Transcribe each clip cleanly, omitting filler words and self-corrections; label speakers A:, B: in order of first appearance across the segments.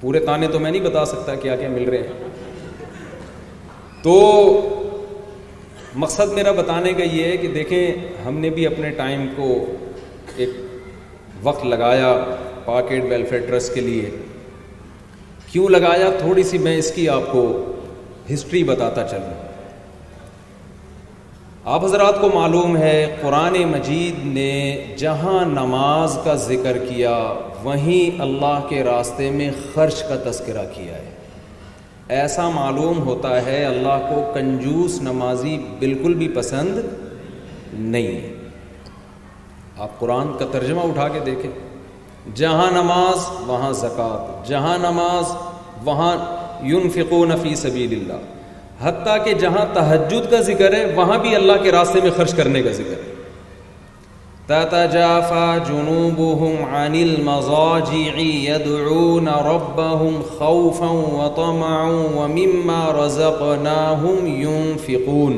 A: پورے تانے تو میں نہیں بتا سکتا کیا کیا مل رہے ہیں. تو مقصد میرا بتانے کا یہ ہے کہ دیکھیں ہم نے بھی اپنے ٹائم کو ایک وقت لگایا پاکٹ ویلفیئر ٹرسٹ کے لیے. کیوں لگایا؟ تھوڑی سی میں اس کی آپ کو ہسٹری بتاتا چلوں. آپ حضرات کو معلوم ہے قرآن مجید نے جہاں نماز کا ذکر کیا وہیں اللہ کے راستے میں خرچ کا تذکرہ کیا ہے. ایسا معلوم ہوتا ہے اللہ کو کنجوس نمازی بالکل بھی پسند نہیں ہے. آپ قرآن کا ترجمہ اٹھا کے دیکھیں, جہاں نماز وہاں زکوٰۃ, جہاں نماز وہاں ينفقون فی سبیل اللہ, حتیٰ کہ جہاں تہجد کا ذکر ہے وہاں بھی اللہ کے راستے میں خرچ کرنے کا ذکر ہے. تتجافى جنوبهم عن المضاجع يدعون ربهم خوفا وطمعا ومما رزقناهم ينفقون.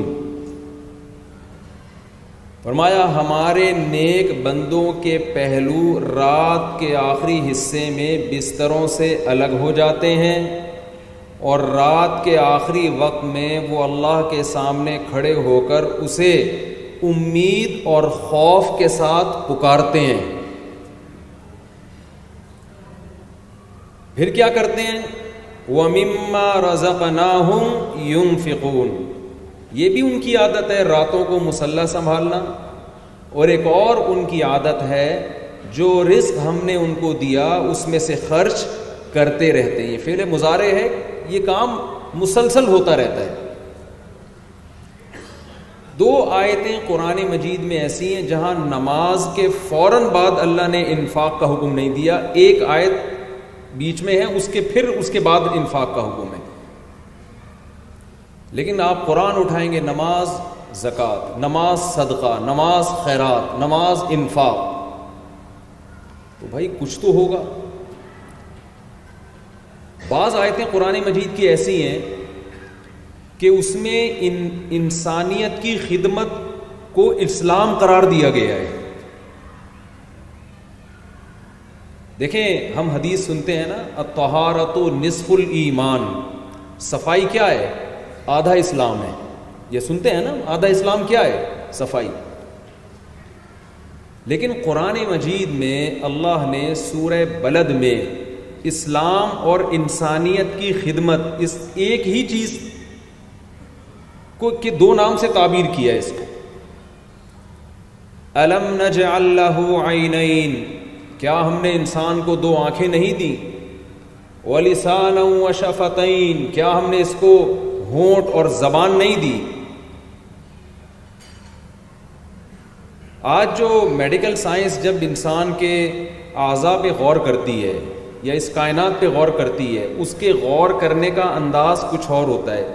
A: فرمایا ہمارے نیک بندوں کے پہلو رات کے آخری حصے میں بستروں سے الگ ہو جاتے ہیں اور رات کے آخری وقت میں وہ اللہ کے سامنے کھڑے ہو کر اسے امید اور خوف کے ساتھ پکارتے ہیں. پھر کیا کرتے ہیں؟ وَمِمَّا رَزَقْنَاهُمْ يُنْفِقُونَ. یہ بھی ان کی عادت ہے راتوں کو مصلی سنبھالنا, اور ایک اور ان کی عادت ہے جو رزق ہم نے ان کو دیا اس میں سے خرچ کرتے رہتے ہیں. یہ فعل مضارع ہے, یہ کام مسلسل ہوتا رہتا ہے. دو آیتیں قرآن مجید میں ایسی ہیں جہاں نماز کے فوراً بعد اللہ نے انفاق کا حکم نہیں دیا, ایک آیت بیچ میں ہے اس کے بعد انفاق کا حکم ہے. لیکن آپ قرآن اٹھائیں گے نماز زکوٰۃ, نماز صدقہ, نماز خیرات, نماز انفاق, تو بھائی کچھ تو ہوگا. بعض آیتیں قرآن مجید کی ایسی ہیں کہ اس میں انسانیت کی خدمت کو اسلام قرار دیا گیا ہے. دیکھیں ہم حدیث سنتے ہیں نا, الطہارۃ نصف الایمان, صفائی کیا ہے؟ آدھا اسلام ہے. یہ سنتے ہیں نا, آدھا اسلام کیا ہے؟ صفائی. لیکن قرآن مجید میں اللہ نے سورہ بلد میں اسلام اور انسانیت کی خدمت اس ایک ہی چیز کو کہ دو نام سے تعبیر کیا ہے اس کو. الم نجعل له عینین, کیا ہم نے انسان کو دو آنکھیں نہیں دی؟ ولسانا وشفتین, کیا ہم نے اس کو ہونٹ اور زبان نہیں دی؟ آج جو میڈیکل سائنس جب انسان کے اعضاء پہ غور کرتی ہے یا اس کائنات پہ غور کرتی ہے, اس کے غور کرنے کا انداز کچھ اور ہوتا ہے.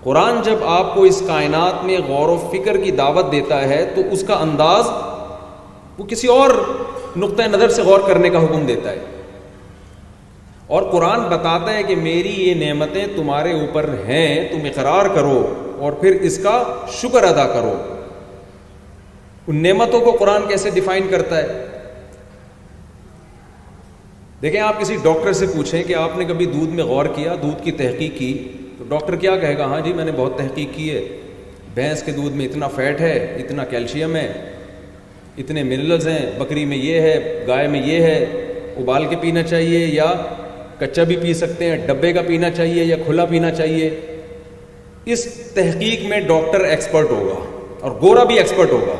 A: قرآن جب آپ کو اس کائنات میں غور و فکر کی دعوت دیتا ہے تو اس کا انداز وہ کسی اور نقطۂ نظر سے غور کرنے کا حکم دیتا ہے. اور قرآن بتاتا ہے کہ میری یہ نعمتیں تمہارے اوپر ہیں, تم اقرار کرو اور پھر اس کا شکر ادا کرو. ان نعمتوں کو قرآن کیسے ڈیفائن کرتا ہے؟ دیکھیں آپ کسی ڈاکٹر سے پوچھیں کہ آپ نے کبھی دودھ میں غور کیا, دودھ کی تحقیق کی, تو ڈاکٹر کیا کہے گا؟ ہاں جی میں نے بہت تحقیق کی ہے, بھینس کے دودھ میں اتنا فیٹ ہے, اتنا کیلشیم ہے, اتنے منرلز ہیں, بکری میں یہ ہے, گائے میں یہ ہے, ابال کے پینا چاہیے یا کچا بھی پی سکتے ہیں, ڈبے کا پینا چاہیے یا کھلا پینا چاہیے. اس تحقیق میں ڈاکٹر ایکسپرٹ ہوگا اور گورا بھی ایکسپرٹ ہوگا.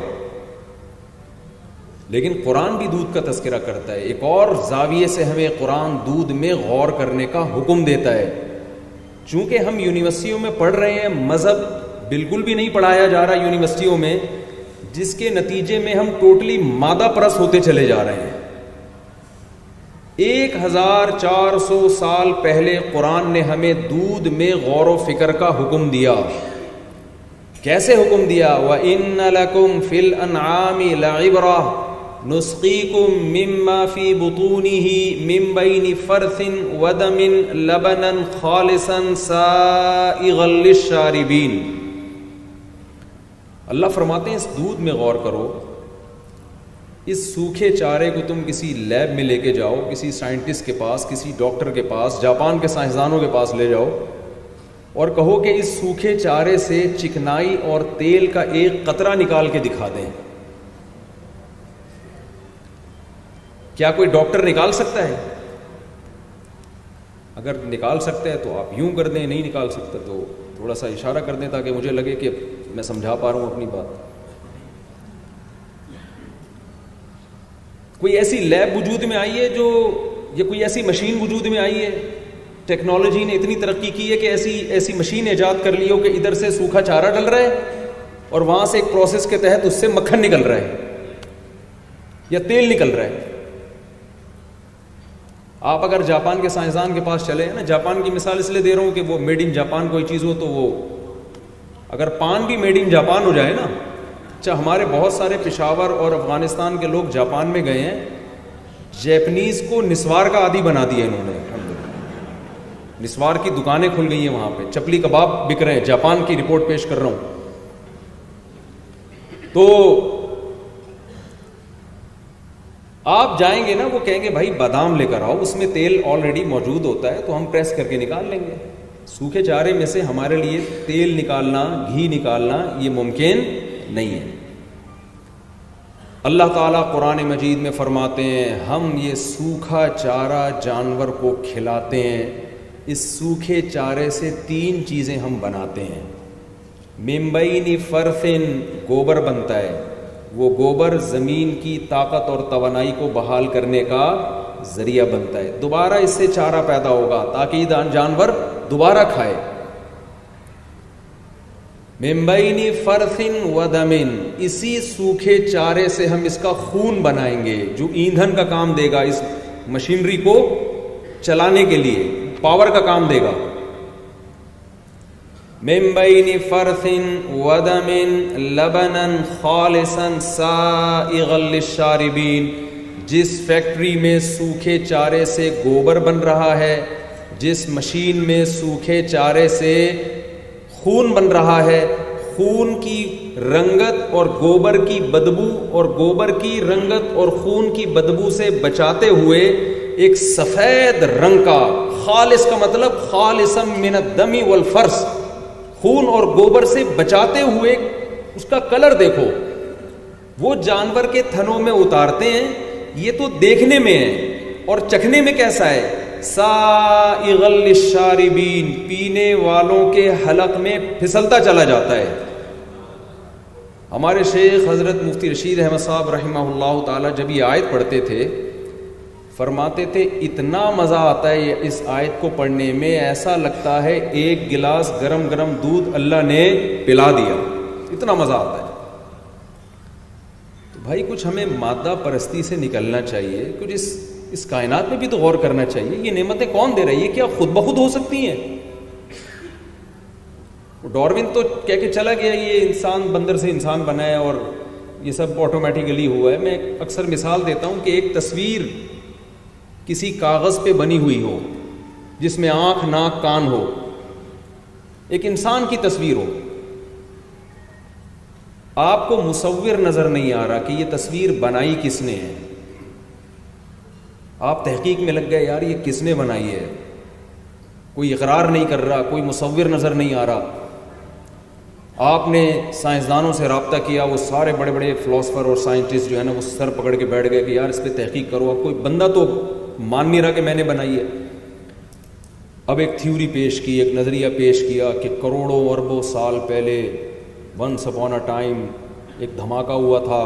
A: لیکن قرآن بھی دودھ کا تذکرہ کرتا ہے. ایک اور زاویے سے ہمیں قرآن دودھ میں غور کرنے کا حکم دیتا ہے. چونکہ ہم یونیورسٹیوں میں پڑھ رہے ہیں, مذہب بالکل بھی نہیں پڑھایا جا رہا یونیورسٹیوں میں, جس کے نتیجے میں ہم ٹوٹلی مادہ پرست ہوتے چلے جا رہے ہیں. 1400 سال پہلے قرآن نے ہمیں دودھ میں غور و فکر کا حکم دیا. کیسے حکم دیا؟ وَإِنَّ لَكُمْ فِي الْأَنْعَامِ لَعِبْرَةً نُسْقِيكُم مِّمَّا فِي بُطُونِهِ مِن بَيْنِ فَرْثٍ وَدَمٍ لَبَنًا خَالِصًا سَائِغًا لِلشَّارِبِينَ. اللہ فرماتے ہیں اس دودھ میں غور کرو اس سوکھے چارے کو تم کسی لیب میں لے کے جاؤ, کسی سائنٹسٹ کے پاس, کسی ڈاکٹر کے پاس, جاپان کے سائنسدانوں کے پاس لے جاؤ اور کہو کہ اس سوکھے چارے سے چکنائی اور تیل کا ایک قطرہ نکال کے دکھا دیں. کیا کوئی ڈاکٹر نکال سکتا ہے؟ اگر نکال سکتا ہے تو آپ یوں کر دیں, نہیں نکال سکتا تو تھوڑا سا اشارہ کر دیں تاکہ مجھے لگے کہ میں سمجھا پا رہا ہوں اپنی بات. کوئی ایسی لیب وجود میں آئی ہے جو, یا کوئی ایسی مشین وجود میں آئی ہے, ٹیکنالوجی نے اتنی ترقی کی ہے کہ ایسی مشین ایجاد کر لی ہو کہ ادھر سے سوکھا چارہ ڈل رہا ہے اور وہاں سے ایک پروسیس کے تحت اس سے مکھن نکل رہا ہے یا تیل نکل رہا ہے. آپ اگر جاپان کے سائنسدان کے پاس چلے ہیں نا, جاپان کی مثال اس لیے دے رہا ہوں کہ وہ میڈ ان جاپان کوئی چیز ہو تو وہ, اگر پان بھی میڈ ان جاپان ہو جائے نا. اچھا, ہمارے بہت سارے پشاور اور افغانستان کے لوگ جاپان میں گئے ہیں, جیپنیز کو نسوار کا عادی بنا دیا انہوں نے. نسوار کی دکانیں کھل گئی ہیں وہاں پہ, چپلی کباب بک رہے ہیں. جاپان کی رپورٹ پیش کر رہا ہوں. تو آپ جائیں گے نا, وہ کہیں گے بھائی بادام لے کر آؤ, اس میں تیل آلریڈی موجود ہوتا ہے تو ہم پریس کر کے نکال لیں گے. سوکھے چارے میں سے ہمارے لیے تیل نکالنا, گھی نکالنا یہ ممکن نہیں ہے. اللہ تعالیٰ قرآن مجید میں فرماتے ہیں ہم یہ سوکھا چارہ جانور کو کھلاتے ہیں. اس سوکھے چارے سے 3 چیزیں ہم بناتے ہیں. ممبئینی فرفن, گوبر بنتا ہے. وہ گوبر زمین کی طاقت اور توانائی کو بحال کرنے کا ذریعہ بنتا ہے. دوبارہ اس سے چارہ پیدا ہوگا تاکہ جانور دوبارہ کھائے. ممبئینی فرثن ودمن, اسی سوکھے چارے سے ہم اس کا خون بنائیں گے جو ایندھن کا کام دے گا, اس مشینری کو چلانے کے لیے پاور کا کام دے گا. ممبئینی فرثن ودمن لبنا خالصا سائغا للشاربین, جس فیکٹری میں سوکھے چارے سے گوبر بن رہا ہے, جس مشین میں سوکھے چارے سے خون بن رہا ہے, خون کی رنگت اور گوبر کی بدبو اور گوبر کی رنگت اور خون کی بدبو سے بچاتے ہوئے ایک سفید رنگ کا, خالص کا مطلب خالصا من الدم والفرث, خون اور گوبر سے بچاتے ہوئے اس کا کلر دیکھو. وہ جانور کے تھنوں میں اتارتے ہیں, یہ تو دیکھنے میں ہے, اور چکھنے میں کیسا ہے؟ سائغا للشاربین, پینے والوں کے حلق میں پھسلتا چلا جاتا ہے. ہمارے شیخ حضرت مفتی رشید احمد صاحب رحمہ اللہ تعالی جب یہ آیت پڑھتے تھے فرماتے تھے اتنا مزہ آتا ہے اس آیت کو پڑھنے میں, ایسا لگتا ہے ایک گلاس گرم گرم دودھ اللہ نے پلا دیا, اتنا مزہ آتا ہے. تو بھائی کچھ ہمیں مادہ پرستی سے نکلنا چاہیے, کچھ اس کائنات میں بھی تو غور کرنا چاہیے. یہ نعمتیں کون دے رہی ہے؟ کیا خود بخود ہو سکتی ہیں؟ ڈارون تو کہہ کے چلا گیا یہ انسان بندر سے انسان بنا ہے اور یہ سب آٹومیٹیکلی ہوا ہے. میں اکثر مثال دیتا ہوں کہ ایک تصویر کسی کاغذ پہ بنی ہوئی ہو جس میں آنکھ ناک کان ہو, ایک انسان کی تصویر ہو, آپ کو مصور نظر نہیں آ رہا کہ یہ تصویر بنائی کس نے ہے. آپ تحقیق میں لگ گئے یار یہ کس نے بنائی ہے, کوئی اقرار نہیں کر رہا, کوئی مصور نظر نہیں آ رہا. آپ نے سائنسدانوں سے رابطہ کیا, وہ سارے بڑے بڑے فلاسفر اور سائنٹسٹ جو ہے نا وہ سر پکڑ کے بیٹھ گئے کہ یار اس پہ تحقیق کرو. اب کوئی بندہ تو مان نہیں رہا کہ میں نے بنائی ہے. اب ایک تھیوری پیش کی, ایک نظریہ پیش کیا کہ کروڑوں اربوں سال پہلے ونس اپون اے ٹائم ایک دھماکہ ہوا تھا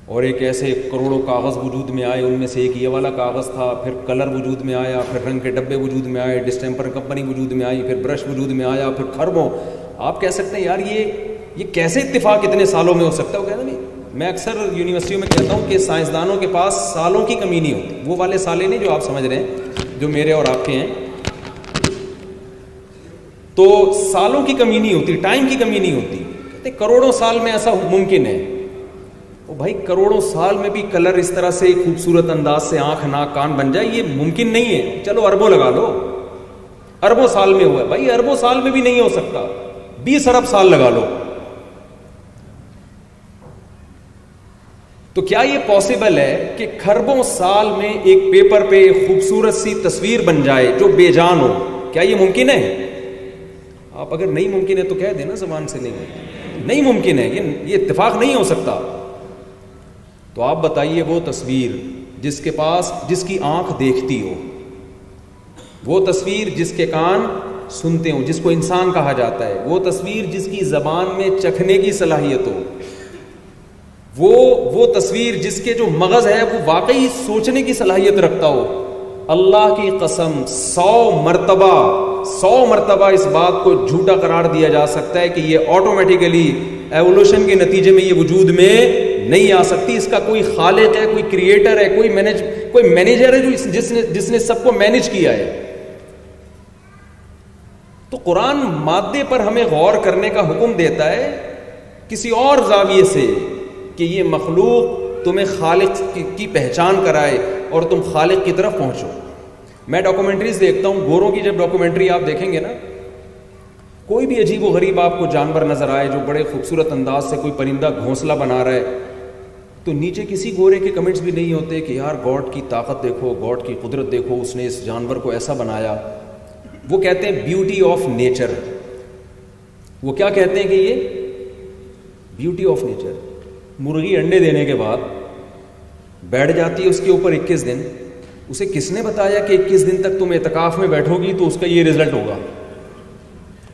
A: اور ایک ایسے کروڑوں کاغذ وجود میں آئے, ان میں سے ایک یہ والا کاغذ تھا, پھر کلر وجود میں آیا, پھر رنگ کے ڈبے وجود میں آئے, ڈسٹیمپر کمپنی وجود میں آئی, پھر برش وجود میں آیا, پھر خربوں. آپ کہہ سکتے ہیں یار یہ کیسے اتفاق اتنے سالوں میں ہو سکتا ہے؟ وہ کہنا نہیں. میں اکثر یونیورسٹیوں میں کہتا ہوں کہ سائنسدانوں کے پاس سالوں کی کمی نہیں ہوتی, وہ والے سالے نہیں جو آپ سمجھ رہے ہیں جو میرے اور آپ کے ہیں. تو سالوں کی کمی نہیں ہوتی, ٹائم کی کمی نہیں ہوتی. کہتے کروڑوں سال میں ایسا ممکن ہے. او بھائی کروڑوں سال میں بھی کلر اس طرح سے خوبصورت انداز سے آنکھ ناک کان بن جائے یہ ممکن نہیں ہے. چلو اربوں لگا لو, اربوں سال میں ہوا ہے. بھائی اربوں سال میں بھی نہیں ہو سکتا, 20 ارب سال لگا لو. تو کیا یہ پاسبل ہے کہ کھربوں سال میں ایک پیپر پہ ایک خوبصورت سی تصویر بن جائے جو بے جان ہو؟ کیا یہ ممکن ہے؟ آپ اگر نہیں ممکن ہے تو کہہ دیں نا زبان سے، نہیں ممکن ہے، یہ اتفاق نہیں ہو سکتا. تو آپ بتائیے وہ تصویر جس کی آنکھ دیکھتی ہو، وہ تصویر جس کے کان سنتے ہوں، جس کو انسان کہا جاتا ہے، وہ تصویر جس کی زبان میں چکھنے کی صلاحیت ہو، وہ تصویر جس کے جو مغز ہے وہ واقعی سوچنے کی صلاحیت رکھتا ہو. اللہ کی قسم 100 مرتبہ اس بات کو جھوٹا قرار دیا جا سکتا ہے کہ یہ آٹومیٹیکلی ایوولوشن کے نتیجے میں یہ وجود میں نہیں آ سکتی. اس کا کوئی خالق ہے، کوئی کریٹر ہے، کوئی مینیجر ہے جس نے سب کو مینیج کیا ہے. تو قرآن مادے پر ہمیں غور کرنے کا حکم دیتا ہے کسی اور زاویے سے کہ یہ مخلوق تمہیں خالق کی پہچان کرائے اور تم خالق کی طرف پہنچو. میں ڈاکومنٹریز دیکھتا ہوں، گوروں کی جب ڈاکومنٹری آپ دیکھیں گے نا، کوئی بھی عجیب و غریب آپ کو جانور نظر آئے جو بڑے خوبصورت انداز سے کوئی پرندہ گھونسلہ بنا رہا ہے، تو نیچے کسی گورے کے کمنٹس بھی نہیں ہوتے کہ یار گاڈ کی طاقت دیکھو، گاڈ کی قدرت دیکھو، اس نے اس جانور کو ایسا بنایا. وہ کہتے ہیں بیوٹی آف نیچر. وہ کیا کہتے ہیں کہ یہ بیوٹی آف نیچر. مرغی انڈے دینے کے بعد بیٹھ جاتی ہے اس کے اوپر 21 دن. اسے کس نے بتایا کہ 21 دن تک تم اعتکاف میں بیٹھو گی تو اس کا یہ رزلٹ ہوگا؟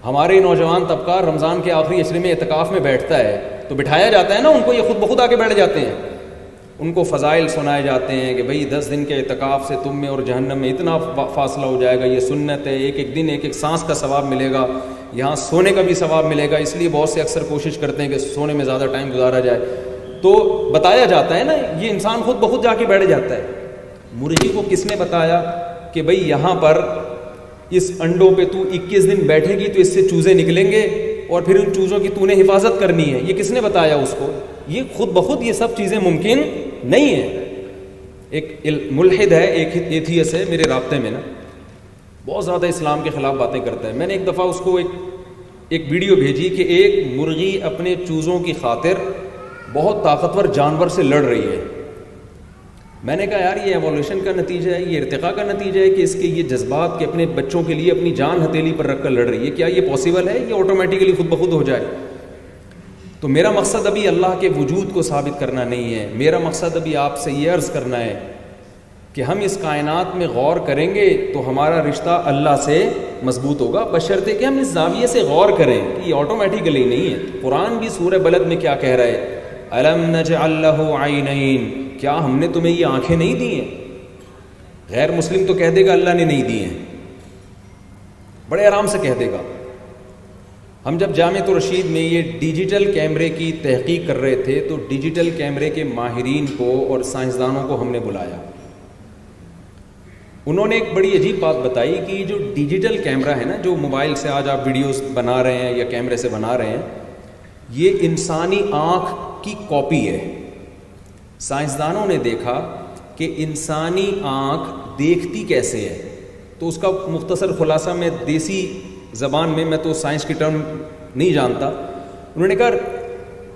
A: ہمارے نوجوان طبقہ رمضان کے آخری عشرے میں اعتکاف میں بیٹھتا ہے تو بٹھایا جاتا ہے نا ان کو، یہ خود بخود آ کے بیٹھ جاتے ہیں. ان کو فضائل سنائے جاتے ہیں کہ بھئی 10 دن کے اعتکاف سے تم میں اور جہنم میں اتنا فاصلہ ہو جائے گا، یہ سنت ہے، ایک دن ایک سانس کا ثواب ملے گا، یہاں سونے کا بھی ثواب ملے گا. اس لیے بہت سے اکثر کوشش کرتے ہیں کہ سونے میں زیادہ ٹائم گزارا جائے. تو بتایا جاتا ہے نا، یہ انسان خود بخود جا کے بیٹھ جاتا ہے. مرغی کو کس نے بتایا کہ بھئی یہاں پر اس انڈوں پہ تو 21 دن بیٹھے گی تو اس سے چوزے نکلیں گے اور پھر ان چوزوں کی تو نے حفاظت کرنی ہے؟ یہ کس نے بتایا اس کو؟ یہ خود بخود یہ سب چیزیں ممکن نہیں ہیں. ایک ملحد ہے، ایک ایتھیس ہے میرے رابطے میں نا، بہت زیادہ اسلام کے خلاف باتیں کرتا ہے. میں نے ایک دفعہ اس کو ایک ویڈیو بھیجی کہ ایک مرغی اپنے چوزوں کی خاطر بہت طاقتور جانور سے لڑ رہی ہے. میں نے کہا یار یہ ایوولوشن کا نتیجہ ہے، یہ ارتقاء کا نتیجہ ہے کہ اس کے یہ جذبات کے اپنے بچوں کے لیے اپنی جان ہتھیلی پر رکھ کر لڑ رہی ہے. کیا یہ پاسبل ہے؟ یہ آٹومیٹیکلی خود بخود ہو جائے؟ تو میرا مقصد ابھی اللہ کے وجود کو ثابت کرنا نہیں ہے. میرا مقصد ابھی آپ سے یہ عرض کرنا ہے کہ ہم اس کائنات میں غور کریں گے تو ہمارا رشتہ اللہ سے مضبوط ہوگا، بشرطے کہ ہم اس زاویے سے غور کریں کہ یہ آٹومیٹیکلی نہیں ہے. قرآن بھی سورہ بلد میں کیا کہہ رہا ہے؟ الم نجعل لہ عینین، کیا ہم نے تمہیں یہ آنکھیں نہیں دی ہیں؟ غیر مسلم تو کہہ دے گا اللہ نے نہیں دی ہیں، بڑے آرام سے کہہ دے گا. ہم جب جامعۃ الرشید میں یہ ڈیجیٹل کیمرے کی تحقیق کر رہے تھے تو ڈیجیٹل کیمرے کے ماہرین کو اور سائنسدانوں کو ہم نے بلایا. انہوں نے ایک بڑی عجیب بات بتائی کہ جو ڈیجیٹل کیمرہ ہے نا، جو موبائل سے آج آپ ویڈیوز بنا رہے ہیں یا کیمرے سے بنا رہے ہیں، یہ انسانی آنکھ کی کاپی ہے. سائنسدانوں نے دیکھا کہ انسانی آنکھ دیکھتی کیسے ہے. تو اس کا مختصر خلاصہ میں دیسی زبان میں تو سائنس کی ٹرم نہیں جانتا. انہوں نے کہا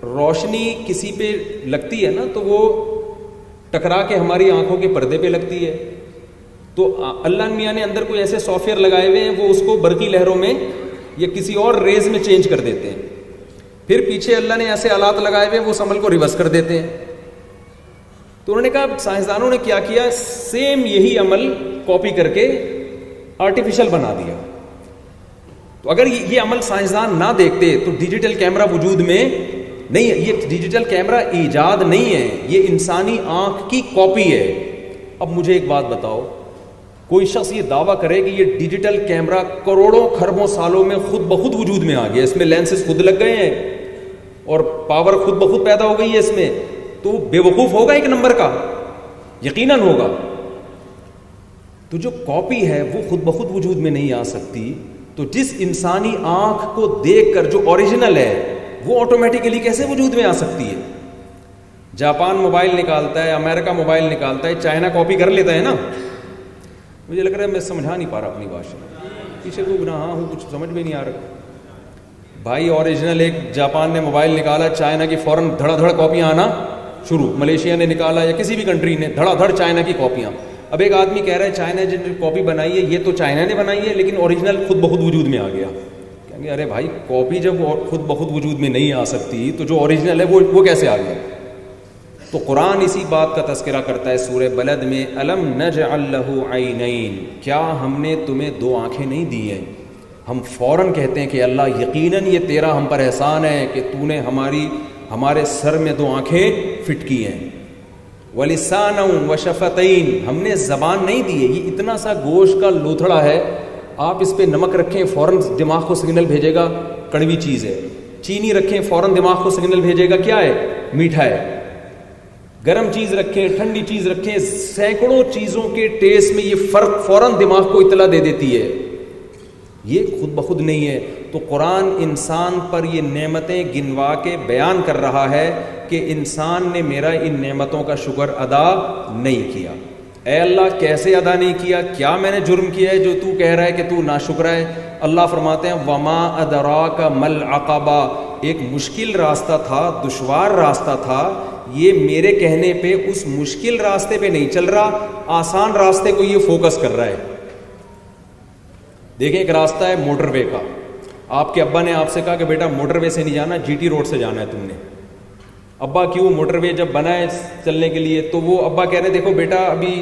A: روشنی کسی پہ لگتی ہے نا تو وہ ٹکرا کے ہماری آنکھوں کے پردے پہ لگتی ہے. تو اللہ میاں نے اندر کوئی ایسے سافٹ ویئر لگائے ہوئے ہیں، وہ اس کو برقی لہروں میں یا کسی اور ریز میں چینج کر دیتے ہیں. پھر پیچھے اللہ نے ایسے آلات لگائے ہوئے ہیں، وہ اس عمل کو ریورس کر دیتے ہیں. تو انہوں نے کہا سائنسدانوں نے کیا کیا، سیم یہی عمل کاپی کر کے آرٹیفیشل بنا دیا. تو اگر یہ عمل سائنسدان نہ دیکھتے تو ڈیجیٹل کیمرہ وجود میں نہیں ہے. یہ ڈیجیٹل کیمرہ ایجاد نہیں ہے، یہ انسانی آنکھ کی کاپی ہے. اب مجھے ایک بات بتاؤ، کوئی شخص یہ دعویٰ کرے کہ یہ ڈیجیٹل کیمرہ کروڑوں خربوں سالوں میں خود بخود وجود میں آ گیا، اس میں لینسز خود لگ گئے ہیں اور پاور خود بخود پیدا ہو گئی ہے اس میں، تو بے وقوف ہوگا ایک نمبر کا؟ یقیناً ہوگا. تو جو کاپی ہے وہ خود بخود وجود میں نہیں آ سکتی. تو جس انسانی آنکھ کو دیکھ کر جو اوریجنل ہے وہ آٹومیٹیکلی کیسے وجود میں آ سکتی ہے؟ جاپان موبائل نکالتا ہے، امریکہ موبائل نکالتا ہے، چائنا کاپی کر لیتا ہے نا. مجھے لگ رہا ہے میں سمجھا نہیں پا رہا اپنی بات، پیچھے کو گناہ ہوں، کچھ سمجھ میں نہیں آ رہا. بھائی اوریجنل ایک جاپان نے موبائل نکالا، چائنا کی فوراً دھڑا دھڑ کاپیاں آنا شروع, ملیشیا نے نکالا یا کسی بھی کنٹری نے, دھڑا دھڑ چائنا کی کاپیاں. اب ایک آدمی کہہ رہا ہے چائنا نے جو کاپی بنائی ہے یہ تو چائنا نے بنائی ہے لیکن اوریجنل خود بخود وجود میں آ گیا. کہیں گے ارے بھائی کاپی جب خود بخود وجود میں نہیں آ سکتی تو جو اوریجنل ہے وہ کیسے آ گیا؟ تو قرآن اسی بات کا تذکرہ کرتا ہے سورہ بلد میں, الم نجعل لہ عینین, کیا ہم نے تمہیں دو آنکھیں نہیں دی ہیں؟ ہم فوراً کہتے ہیں کہ اللہ یقیناً یہ تیرا ہم پر احسان ہے کہ تو نے ہمارے سر میں دو آنکھیں فٹ کی ہیں. وَلِسَانًا وَشَفَتَيْن, ہم نے زبان نہیں دی ہے. یہ اتنا سا گوشت کا لوتھڑا ہے, آپ اس پہ نمک رکھیں فوراً دماغ کو سگنل بھیجے گا کڑوی چیز ہے, چینی رکھیں فوراً دماغ کو سگنل بھیجے گا کیا ہے, میٹھا ہے. گرم چیز رکھیں, ٹھنڈی چیز رکھیں, سینکڑوں چیزوں کے ٹیسٹ میں یہ فرق فوراً دماغ کو اطلاع دے دیتی ہے. یہ خود بخود نہیں ہے. تو قرآن انسان پر یہ نعمتیں گنوا کے بیان کر رہا ہے کہ انسان نے میرا ان نعمتوں کا شکر ادا نہیں کیا. اے اللہ کیسے ادا نہیں کیا؟ کیا میں نے جرم کیا ہے جو تو کہہ رہا ہے کہ تو ناشکر ہے؟ اللہ فرماتے ہیں وما ادراک مل عقبہ, ایک مشکل راستہ تھا, دشوار راستہ تھا, یہ میرے کہنے پہ اس مشکل راستے پہ نہیں چل رہا, آسان راستے کو یہ فوکس کر رہا ہے. دیکھیں ایک راستہ ہے موٹر وے کا, آپ کے ابا نے آپ سے کہا کہ بیٹا موٹر وے سے نہیں جانا, جی ٹی روڈ سے جانا ہے تم نے. ابا کیوں؟ موٹر وے جب بنا ہے چلنے کے لیے تو وہ ابا کہہ رہے دیکھو بیٹا ابھی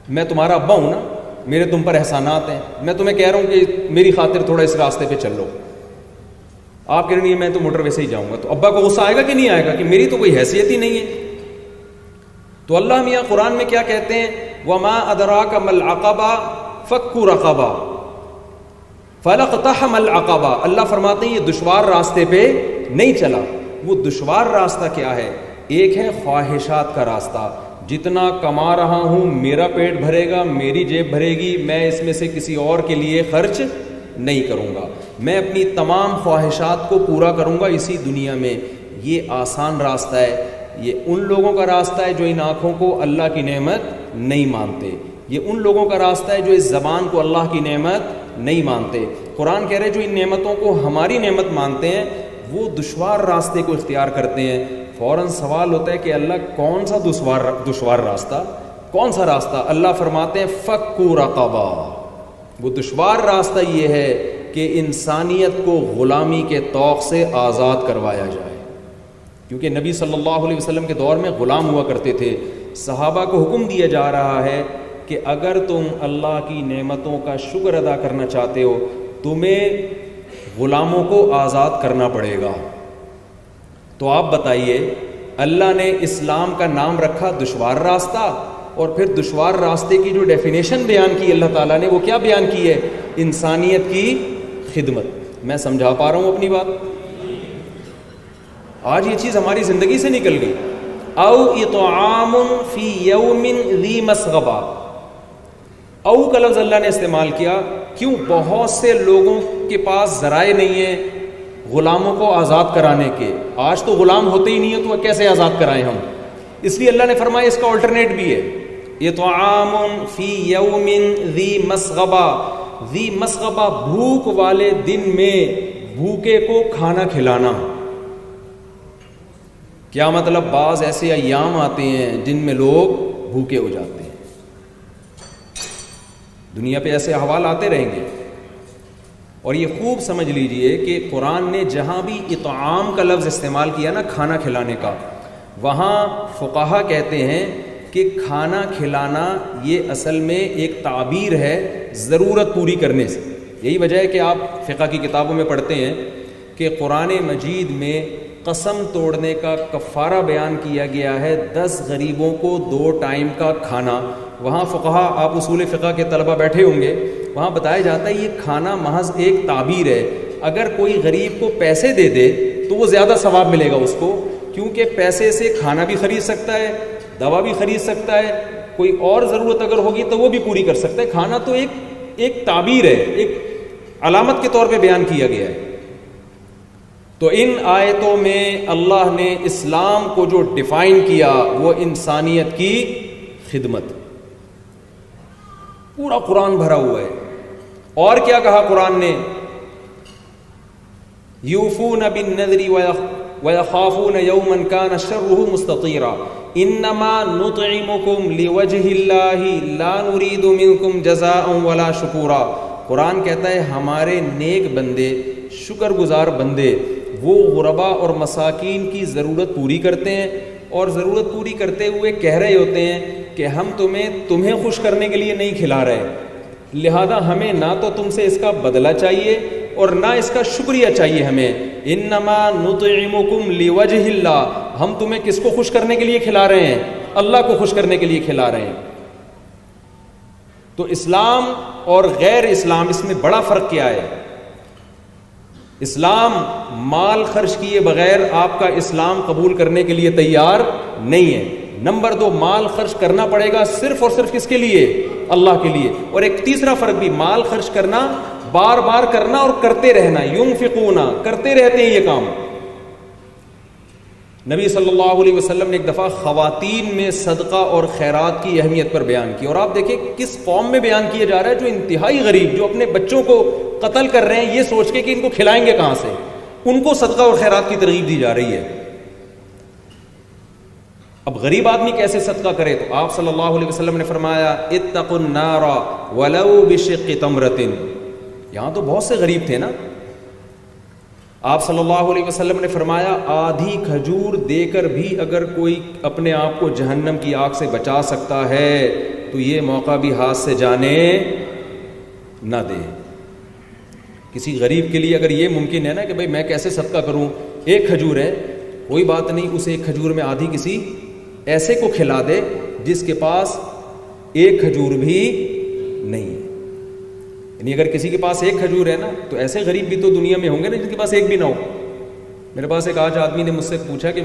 A: میں تمہارا ابا ہوں نا, میرے تم پر احسانات ہیں, میں تمہیں کہہ رہا ہوں کہ میری خاطر تھوڑا اس راستے پہ چل لو. آپ کہہ رہے ہیں میں تو موٹر وے سے ہی جاؤں گا. تو ابا کو غصہ آئے گا کہ نہیں آئے گا کہ میری تو کوئی حیثیت ہی نہیں ہے. تو اللہ میاں قرآن میں کیا کہتے ہیں, وما ادراک مل عقبہ فک رقبہ فلقتحم العقبہ. اللہ فرماتے ہیں یہ دشوار راستے پہ نہیں چلا. وہ دشوار راستہ کیا ہے؟ ایک ہے خواہشات کا راستہ, جتنا کما رہا ہوں میرا پیٹ بھرے گا, میری جیب بھرے گی, میں اس میں سے کسی اور کے لیے خرچ نہیں کروں گا, میں اپنی تمام خواہشات کو پورا کروں گا اسی دنیا میں. یہ آسان راستہ ہے. یہ ان لوگوں کا راستہ ہے جو ان آنکھوں کو اللہ کی نعمت نہیں مانتے. یہ ان لوگوں کا راستہ ہے جو اس زبان کو اللہ کی نعمت نہیں مانتے. قرآن کہہ رہے جو ان نعمتوں کو ہماری نعمت مانتے ہیں وہ دشوار راستے کو اختیار کرتے ہیں. فوراً سوال ہوتا ہے کہ اللہ کون سا دشوار راستہ, کون سا راستہ؟ اللہ فرماتے ہیں فک رقبہ. وہ دشوار راستہ یہ ہے کہ انسانیت کو غلامی کے طوق سے آزاد کروایا جائے. کیونکہ نبی صلی اللہ علیہ وسلم کے دور میں غلام ہوا کرتے تھے. صحابہ کو حکم دیا جا رہا ہے کہ اگر تم اللہ کی نعمتوں کا شکر ادا کرنا چاہتے ہو تمہیں غلاموں کو آزاد کرنا پڑے گا. تو آپ بتائیے, اللہ نے اسلام کا نام رکھا دشوار راستہ, اور پھر دشوار راستے کی جو ڈیفینیشن بیان کی اللہ تعالیٰ نے وہ کیا بیان کی ہے؟ انسانیت کی خدمت. میں سمجھا پا رہا ہوں اپنی بات؟ آج یہ چیز ہماری زندگی سے نکل گئی. او اطعام فی یوم ذی مسغبہ, او کا لفظ اللہ نے استعمال کیا. کیوں؟ بہت سے لوگوں کے پاس ذرائع نہیں ہیں غلاموں کو آزاد کرانے کے. آج تو غلام ہوتے ہی نہیں ہیں تو کیسے آزاد کرائیں ہم؟ اس لیے اللہ نے فرمایا اس کا آلٹرنیٹ بھی ہے, اطعام فی یوم ذی مسغبہ. ذی مسغبہ بھوک والے دن میں بھوکے کو کھانا کھلانا. کیا مطلب؟ بعض ایسے ایام آتے ہیں جن میں لوگ بھوکے ہو جاتے ہیں. دنیا پہ ایسے احوال آتے رہیں گے. اور یہ خوب سمجھ لیجئے کہ قرآن نے جہاں بھی اطعام کا لفظ استعمال کیا نا, کھانا کھلانے کا, وہاں فقہا کہتے ہیں کہ کھانا کھلانا یہ اصل میں ایک تعبیر ہے ضرورت پوری کرنے سے. یہی وجہ ہے کہ آپ فقہ کی کتابوں میں پڑھتے ہیں کہ قرآن مجید میں قسم توڑنے کا کفارہ بیان کیا گیا ہے 10 غریبوں کو 2 ٹائم کا کھانا. وہاں فقہا, آپ اصول فقہ کے طلبہ بیٹھے ہوں گے, وہاں بتایا جاتا ہے یہ کھانا محض ایک تعبیر ہے. اگر کوئی غریب کو پیسے دے دے تو وہ زیادہ ثواب ملے گا اس کو, کیونکہ پیسے سے کھانا بھی خرید سکتا ہے, دوا بھی خرید سکتا ہے, کوئی اور ضرورت اگر ہوگی تو وہ بھی پوری کر سکتا ہے. کھانا تو ایک تعبیر ہے, ایک علامت کے طور پہ بیان کیا گیا ہے. تو ان آیتوں میں اللہ نے اسلام کو جو ڈیفائن کیا وہ انسانیت کی خدمت. پورا قرآن بھرا ہوا ہے. اور کیا کہا قرآن نے؟ یوفون بالنذر وَيَخَافُونَ يَوْمًا كَانَ شَرُّهُ مُسْتَطِيرًا إِنَّمَا نُطْعِمُكُمْ لِوَجْهِ اللَّهِ لَا نُرِيدُ مِنْكُمْ جَزَاءً وَلَا شُكُورًا. قرآن کہتا ہے ہمارے نیک بندے، شکر گزار بندے، وہ غربا اور مساکین کی ضرورت پوری کرتے ہیں، اور ضرورت پوری کرتے ہوئے کہہ رہے ہوتے ہیں کہ ہم تمہیں خوش کرنے کے لیے نہیں کھلا رہے، لہذا ہمیں نہ تو تم سے اس کا بدلہ چاہیے اور نہ اس کا شکریہ چاہیے ہمیں. انما نطعمکم لوجہ اللہ، ہم تمہیں کس کو خوش کرنے کے لیے کھلا رہے ہیں؟ اللہ کو خوش کرنے کے لیے کھلا رہے ہیں. تو اسلام اور غیر اسلام، اس میں بڑا فرق کیا ہے؟ اسلام مال خرچ کیے بغیر آپ کا اسلام قبول کرنے کے لیے تیار نہیں ہے. نمبر 2، مال خرچ کرنا پڑے گا صرف اور صرف کس کے لیے؟ اللہ کے لیے. اور ایک تیسرا فرق بھی، مال خرچ کرنا، بار بار کرنا اور کرتے رہنا، ينفقون، کرتے رہتے ہیں یہ کام. نبی صلی اللہ علیہ وسلم نے ایک دفعہ خواتین میں صدقہ اور خیرات کی اہمیت پر بیان کی، اور آپ دیکھیں کس قوم میں بیان کیا جا رہا ہے جو انتہائی غریب، جو اپنے بچوں کو قتل کر رہے ہیں یہ سوچ کے کہ ان کو کھلائیں گے کہاں سے، ان کو صدقہ اور خیرات کی ترغیب دی جا رہی ہے. اب غریب آدمی کیسے صدقہ کرے؟ تو آپ صلی اللہ علیہ وسلم نے فرمایا اتقوا النار ولو بشق تمرۃ. یہاں تو بہت سے غریب تھے نا. آپ صلی اللہ علیہ وسلم نے فرمایا آدھی کھجور دے کر بھی اگر کوئی اپنے آپ کو جہنم کی آگ سے بچا سکتا ہے تو یہ موقع بھی ہاتھ سے جانے نہ دے. کسی غریب کے لیے اگر یہ ممکن ہے نا کہ بھئی میں کیسے صدقہ کروں، ایک کھجور ہے، کوئی بات نہیں، اس ایک کھجور میں آدھی کسی ایسے کو کھلا دے جس کے پاس ایک کھجور بھی نہیں ہے. یعنی اگر کسی کے پاس ایک کھجور ہے نا تو ایسے غریب بھی تو دنیا میں ہوں گے نا جن کے پاس ایک بھی نہ ہو. میرے پاس ایک آج آدمی نے مجھ سے پوچھا کہ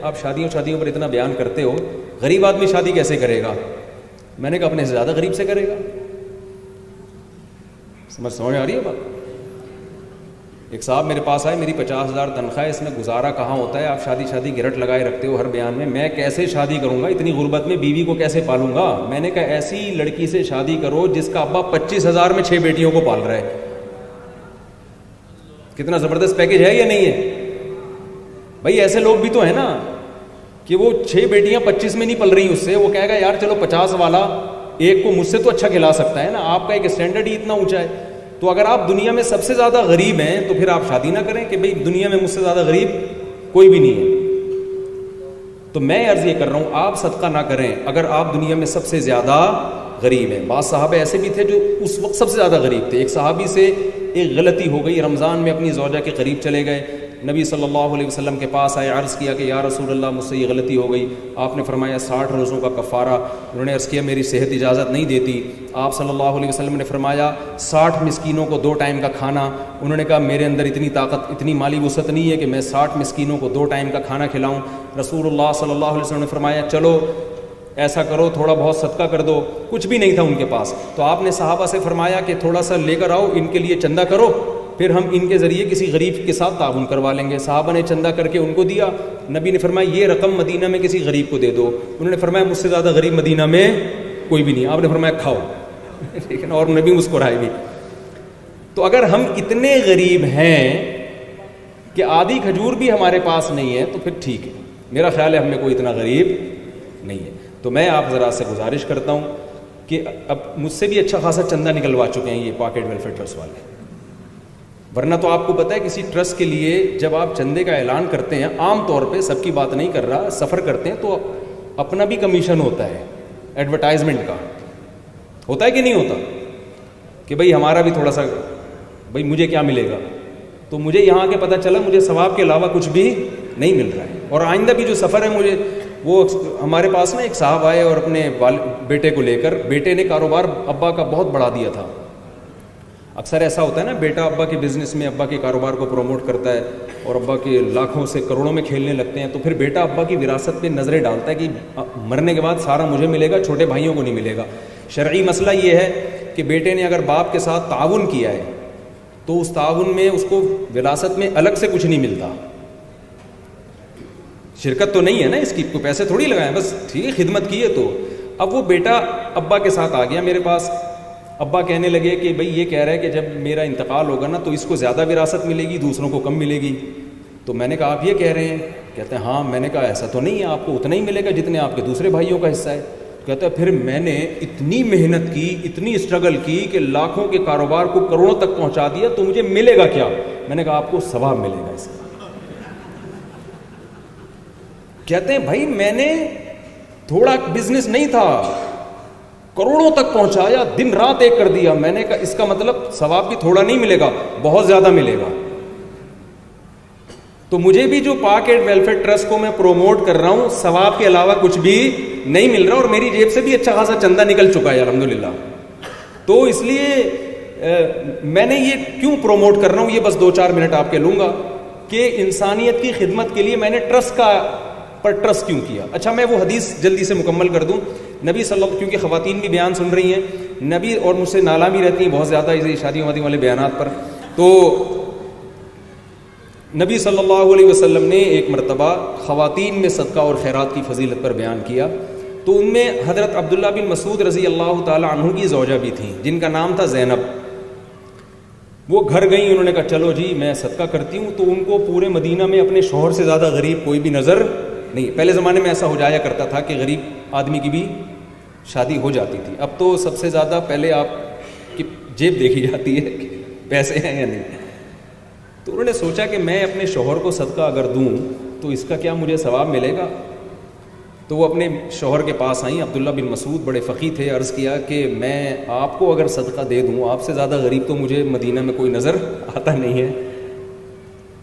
A: آپ شادیوں پر اتنا بیان کرتے ہو، غریب آدمی شادی کیسے کرے گا؟ میں نے کہا اپنے سے زیادہ غریب سے کرے گا. سمجھ آ رہی ہے بات؟ ایک صاحب میرے پاس آئے، میری 50,000 تنخواہ ہے، اس میں گزارا کہاں ہوتا ہے، آپ شادی گرٹ لگائے رکھتے ہو ہر بیان میں کیسے شادی کروں گا، اتنی غربت میں بیوی کو کیسے پالوں گا؟ میں نے کہا ایسی لڑکی سے شادی کرو جس کا ابا 25,000 میں 6 بیٹیوں کو پال رہا ہے. کتنا زبردست پیکج ہے یا نہیں ہے بھائی؟ ایسے لوگ بھی تو ہیں نا کہ وہ 6 بیٹیاں 25 میں نہیں پل رہی اس سے، وہ کہے گا یار چلو 50 والا ایک کو مجھ سے تو اچھا کھلا سکتا ہے نا. آپ کا ایک اسٹینڈرڈ ہی اتنا اونچا ہے. تو اگر آپ دنیا میں سب سے زیادہ غریب ہیں تو پھر آپ شادی نہ کریں کہ بھئی دنیا میں مجھ سے زیادہ غریب کوئی بھی نہیں ہے. تو میں عرض یہ کر رہا ہوں آپ صدقہ نہ کریں اگر آپ دنیا میں سب سے زیادہ غریب ہیں. بعض صحابہ ایسے بھی تھے جو اس وقت سب سے زیادہ غریب تھے. ایک صحابی سے ایک غلطی ہو گئی، رمضان میں اپنی زوجہ کے قریب چلے گئے، نبی صلی اللہ علیہ وسلم کے پاس آئے، عرض کیا کہ یا رسول اللہ مجھ سے یہ غلطی ہو گئی. آپ نے فرمایا 60 روزوں کا کفارہ. انہوں نے عرض کیا میری صحت اجازت نہیں دیتی. آپ صلی اللہ علیہ وسلم نے فرمایا 60 مسکینوں کو 2 ٹائم کا کھانا. انہوں نے کہا میرے اندر اتنی طاقت، اتنی مالی وسعت نہیں ہے کہ میں 60 مسکینوں کو 2 ٹائم کا کھانا کھلاؤں. رسول اللہ صلی اللہ علیہ وسلم نے فرمایا چلو ایسا کرو تھوڑا بہت صدقہ کر دو. کچھ بھی نہیں تھا ان کے پاس. تو آپ نے صحابہ سے فرمایا کہ تھوڑا سا لے کر آؤ، ان کے لیے چندہ کرو، پھر ہم ان کے ذریعے کسی غریب کے ساتھ تعاون کروا لیں گے. صحابہ نے چندہ کر کے ان کو دیا. نبی نے فرمایا یہ رقم مدینہ میں کسی غریب کو دے دو. انہوں نے فرمایا مجھ سے زیادہ غریب مدینہ میں کوئی بھی نہیں. آپ نے فرمایا کھاؤ. ٹھیک ہے نا، اور نبی مسکرائے بھی. تو اگر ہم اتنے غریب ہیں کہ آدھی کھجور بھی ہمارے پاس نہیں ہے تو پھر ٹھیک ہے. میرا خیال ہے ہم میں کوئی اتنا غریب نہیں ہے. تو میں آپ ذرا سے گزارش کرتا ہوں کہ اب مجھ سے بھی اچھا خاصا چندہ نکلوا چکے ہیں یہ پاکٹ ویلفیئر ٹرسٹ والے. ورنہ تو آپ کو پتہ ہے کسی ٹرسٹ کے لیے جب آپ چندے کا اعلان کرتے ہیں، عام طور پہ سب کی بات نہیں کر رہا، سفر کرتے ہیں تو اپنا بھی کمیشن ہوتا ہے ایڈورٹائزمنٹ کا. ہوتا ہے کہ نہیں ہوتا کہ بھئی ہمارا بھی تھوڑا سا، بھئی مجھے کیا ملے گا. تو مجھے یہاں کے پتہ چلا مجھے ثواب کے علاوہ کچھ بھی نہیں مل رہا ہے. اور آئندہ بھی جو سفر ہے مجھے وہ ہمارے پاس نا ایک صاحب آئے اور اپنے بیٹے کو لے کر، بیٹے نے کاروبار ابا کا بہت بڑھا دیا تھا. اکثر ایسا ہوتا ہے نا، بیٹا ابا کے بزنس میں، ابا کے کاروبار کو پروموٹ کرتا ہے اور ابا کے لاکھوں سے کروڑوں میں کھیلنے لگتے ہیں، تو پھر بیٹا ابا کی وراثت پہ نظریں ڈالتا ہے کہ مرنے کے بعد سارا مجھے ملے گا، چھوٹے بھائیوں کو نہیں ملے گا. شرعی مسئلہ یہ ہے کہ بیٹے نے اگر باپ کے ساتھ تعاون کیا ہے تو اس تعاون میں اس کو وراثت میں الگ سے کچھ نہیں ملتا. شرکت تو نہیں ہے نا اس کی، کوئی پیسے تھوڑی لگائے، بس ٹھیک ہے خدمت کی ہے. تو اب وہ بیٹا ابا کے ساتھ آ گیا میرے پاس. ابا کہنے لگے کہ بھئی یہ کہہ رہا ہے کہ جب میرا انتقال ہوگا نا تو اس کو زیادہ وراثت ملے گی، دوسروں کو کم ملے گی. تو میں نے کہا آپ یہ کہہ رہے ہیں؟ کہتے ہیں ہاں. میں نے کہا ایسا تو نہیں ہے, آپ کو اتنا ہی ملے گا جتنے آپ کے دوسرے بھائیوں کا حصہ ہے. کہتا ہے پھر میں نے اتنی محنت کی, اتنی اسٹرگل کی کہ لاکھوں کے کاروبار کو کروڑوں تک پہنچا دیا, تو مجھے ملے گا کیا؟ میں نے کہا آپ کو ثواب ملے گا اس کا. کہتے ہیں بھائی میں نے تھوڑا بزنس نہیں تھا, کروڑوں تک پہنچایا, دن رات ایک کر دیا. میں نے کہا اس کا مطلب ثواب بھی تھوڑا نہیں ملے گا, بہت زیادہ ملے گا. تو مجھے بھی جو پاک ایڈ ویلفیئر ٹرسٹ کو میں پروموٹ کر رہا ہوں, ثواب کے علاوہ کچھ بھی نہیں مل رہا, اور میری جیب سے بھی اچھا خاصا چندہ نکل چکا ہے الحمدللہ. تو اس لیے میں نے یہ کیوں پروموٹ کر رہا ہوں, یہ بس 2-4 منٹ آپ کے لوں گا کہ انسانیت کی خدمت کے لیے میں نے ٹرسٹ پر ٹرسٹ کیوں کیا. اچھا میں وہ حدیث جلدی سے مکمل کر دوں. نبی صلی اللہ علیہ وسلم, کیونکہ خواتین بھی بیان سن رہی ہیں, نبی اور مجھ سے نالا بھی رہتی ہیں بہت زیادہ اسی شادیوں وادیوں والے بیانات پر. تو نبی صلی اللہ علیہ وسلم نے ایک مرتبہ خواتین میں صدقہ اور خیرات کی فضیلت پر بیان کیا. تو ان میں حضرت عبداللہ بن مسعود رضی اللہ تعالی عنہ کی زوجہ بھی تھیں جن کا نام تھا زینب. وہ گھر گئیں, انہوں نے کہا چلو جی میں صدقہ کرتی ہوں. تو ان کو پورے مدینہ میں اپنے شوہر سے زیادہ غریب کوئی بھی نظر نہیں. پہلے زمانے میں ایسا ہو جایا کرتا تھا کہ غریب آدمی کی بھی شادی ہو جاتی تھی. اب تو سب سے زیادہ پہلے آپ کی جیب دیکھی جاتی ہے کہ پیسے ہیں یا نہیں. تو انہوں نے سوچا کہ میں اپنے شوہر کو صدقہ اگر دوں تو اس کا کیا مجھے ثواب ملے گا. تو وہ اپنے شوہر کے پاس آئیں, عبداللہ بن مسعود بڑے فقیہ تھے. عرض کیا کہ میں آپ کو اگر صدقہ دے دوں, آپ سے زیادہ غریب تو مجھے مدینہ میں کوئی نظر آتا نہیں ہے,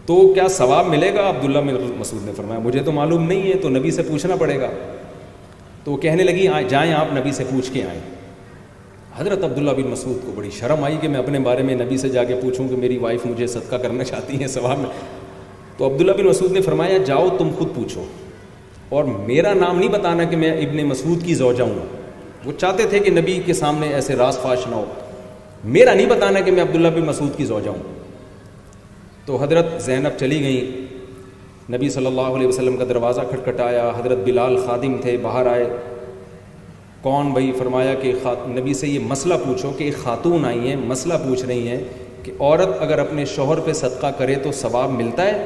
A: تو کیا ثواب ملے گا؟ عبداللہ بن مسعود نے فرمایا مجھے تو معلوم نہیں ہے, تو نبی سے پوچھنا پڑے گا. تو وہ کہنے لگی جائیں آپ نبی سے پوچھ کے آئیں. حضرت عبداللہ بن مسعود کو بڑی شرم آئی کہ میں اپنے بارے میں نبی سے جا کے پوچھوں کہ میری وائف مجھے صدقہ کرنا چاہتی ہیں ثواب میں. تو عبداللہ بن مسعود نے فرمایا جاؤ تم خود پوچھو, اور میرا نام نہیں بتانا کہ میں ابن مسعود کی زوجہ ہوں. وہ چاہتے تھے کہ نبی کے سامنے ایسے راز فاش نہ ہو. میرا نہیں بتانا کہ میں عبداللہ بن مسعود کی زوجہ ہوں. تو حضرت زینب چلی گئیں, نبی صلی اللہ علیہ وسلم کا دروازہ کھٹکھٹایا. حضرت بلال خادم تھے, باہر آئے. کون بھائی؟ فرمایا کہ نبی سے یہ مسئلہ پوچھو کہ ایک خاتون آئی ہیں, مسئلہ پوچھ رہی ہیں کہ عورت اگر اپنے شوہر پہ صدقہ کرے تو ثواب ملتا ہے.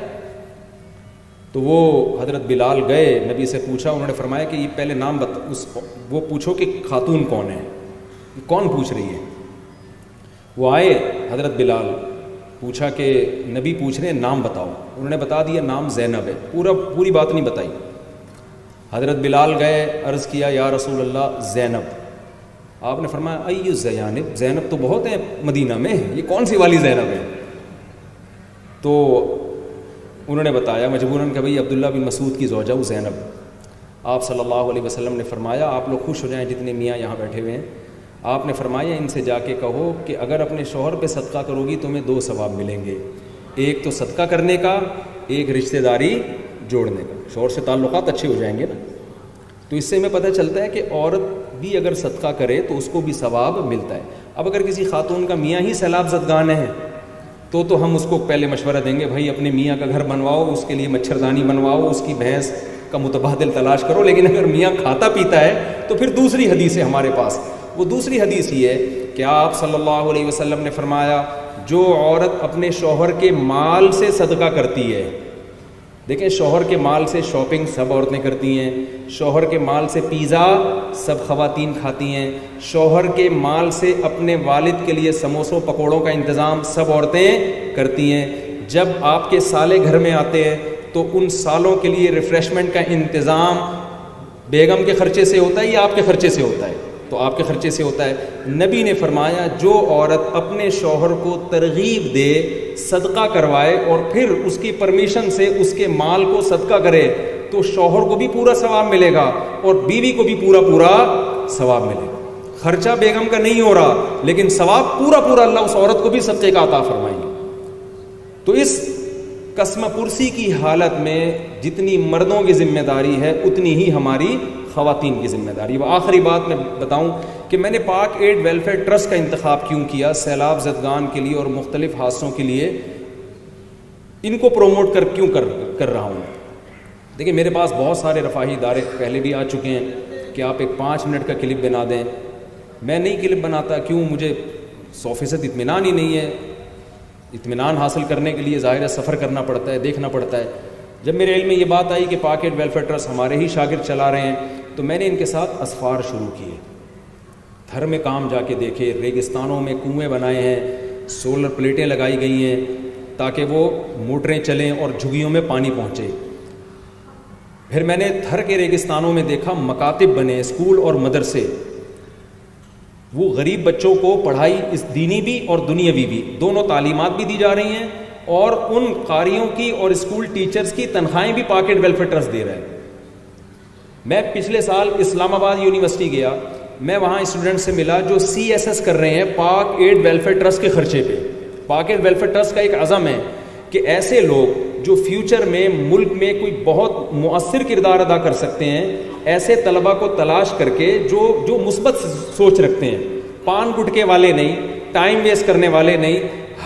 A: تو وہ حضرت بلال گئے, نبی سے پوچھا. انہوں نے فرمایا کہ یہ پہلے نام وہ پوچھو کہ خاتون کون ہے, کون پوچھ رہی ہے. وہ آئے, حضرت بلال پوچھا کہ نبی پوچھ رہے ہیں نام بتاؤ. انہوں نے بتا دیا نام زینب ہے, پوری بات نہیں بتائی. حضرت بلال گئے, عرض کیا یا رسول اللہ زینب. آپ نے فرمایا ای زینب, زینب تو بہت ہیں مدینہ میں, یہ کون سی والی زینب ہے؟ تو انہوں نے بتایا مجبوراً کہ بھئی عبداللہ بن مسعود کی زوجہ زینب. آپ صلی اللہ علیہ وسلم نے فرمایا آپ لوگ خوش ہو جائیں جتنے میاں یہاں بیٹھے ہوئے ہیں. آپ نے فرمایا ان سے جا کے کہو کہ اگر اپنے شوہر پہ صدقہ کرو گی تمہیں 2 ثواب ملیں گے, ایک تو صدقہ کرنے کا, ایک رشتہ داری جوڑنے کا. شوہر سے تعلقات اچھے ہو جائیں گے نا. تو اس سے ہمیں پتہ چلتا ہے کہ عورت بھی اگر صدقہ کرے تو اس کو بھی ثواب ملتا ہے. اب اگر کسی خاتون کا میاں ہی سیلاب زدگان ہے تو ہم اس کو پہلے مشورہ دیں گے بھائی اپنے میاں کا گھر بنواؤ, اس کے لیے مچھردانی بنواؤ, اس کی بھینس کا متبادل تلاش کرو. لیکن اگر میاں کھاتا پیتا ہے تو پھر دوسری حدیث ہے ہمارے پاس. وہ دوسری حدیث یہ ہے کہ آپ صلی اللہ علیہ وسلم نے فرمایا جو عورت اپنے شوہر کے مال سے صدقہ کرتی ہے, دیکھیں شوہر کے مال سے شاپنگ سب عورتیں کرتی ہیں, شوہر کے مال سے پیزا سب خواتین کھاتی ہیں, شوہر کے مال سے اپنے والد کے لیے سموسوں پکوڑوں کا انتظام سب عورتیں کرتی ہیں. جب آپ کے سالے گھر میں آتے ہیں تو ان سالوں کے لیے ریفریشمنٹ کا انتظام بیگم کے خرچے سے ہوتا ہے یا آپ کے خرچے سے ہوتا ہے؟ تو آپ کے خرچے سے ہوتا ہے. نبی نے فرمایا جو عورت اپنے شوہر کو ترغیب دے, صدقہ کروائے اور پھر اس کی پرمیشن سے اس کے مال کو صدقہ کرے تو شوہر کو بھی پورا ثواب ملے گا اور بیوی کو بھی پورا ثواب ملے گا. خرچہ بیگم کا نہیں ہو رہا لیکن ثواب پورا اللہ اس عورت کو بھی صدقے کا عطا فرمائیں گے. تو اس قسم پرسی کی حالت میں جتنی مردوں کی ذمہ داری ہے اتنی ہی ہماری خواتین کی ذمہ داری. وہ آخری بات میں بتاؤں کہ میں نے پاک ایڈ ویلفیئر ٹرسٹ کا انتخاب کیوں کیا, سیلاب زدگان کے لیے اور مختلف حادثوں کے لیے ان کو پروموٹ کیوں کر رہا ہوں. دیکھیں میرے پاس بہت سارے رفاہی ادارے پہلے بھی آ چکے ہیں کہ آپ ایک 5 منٹ کا کلپ بنا دیں. میں نہیں کلپ بناتا, کیوں؟ مجھے 100% اطمینان ہی نہیں ہے. اطمینان حاصل کرنے کے لیے ظاہر ہے سفر کرنا پڑتا ہے, دیکھنا پڑتا ہے. جب میرے علم میں یہ بات آئی کہ پاک ایڈ ویلفیئر ٹرسٹ ہمارے ہی شاگرد چلا رہے ہیں, تو میں نے ان کے ساتھ اسفار شروع کیے, گھر میں کام جا کے دیکھے, ریگستانوں میں کنویں بنائے ہیں, سولر پلیٹیں لگائی گئی ہیں تاکہ وہ موٹریں چلیں اور جھگیوں میں پانی پہنچے. پھر میں نے تھر کے ریگستانوں میں دیکھا مکاتب بنے, اسکول اور مدرسے, وہ غریب بچوں کو پڑھائی اس دینی بھی اور دنیاوی بھی دونوں تعلیمات بھی دی جا رہی ہیں, اور ان قاریوں کی اور اسکول ٹیچرز کی تنخواہیں بھی پاک ایڈ ویلفیئر ٹرسٹ دے رہا ہے. میں پچھلے سال اسلام آباد یونیورسٹی گیا, میں وہاں اسٹوڈنٹ سے ملا جو CSS کر رہے ہیں پاک ایڈ ویلفیئر ٹرسٹ کے خرچے پہ. پاک ایڈ ویلفیئر ٹرسٹ کا ایک عزم ہے کہ ایسے لوگ جو فیوچر میں ملک میں کوئی بہت مؤثر کردار ادا کر سکتے ہیں, ایسے طلبہ کو تلاش کر کے جو مثبت سوچ رکھتے ہیں, پان گٹکے والے نہیں, ٹائم ویسٹ کرنے والے نہیں,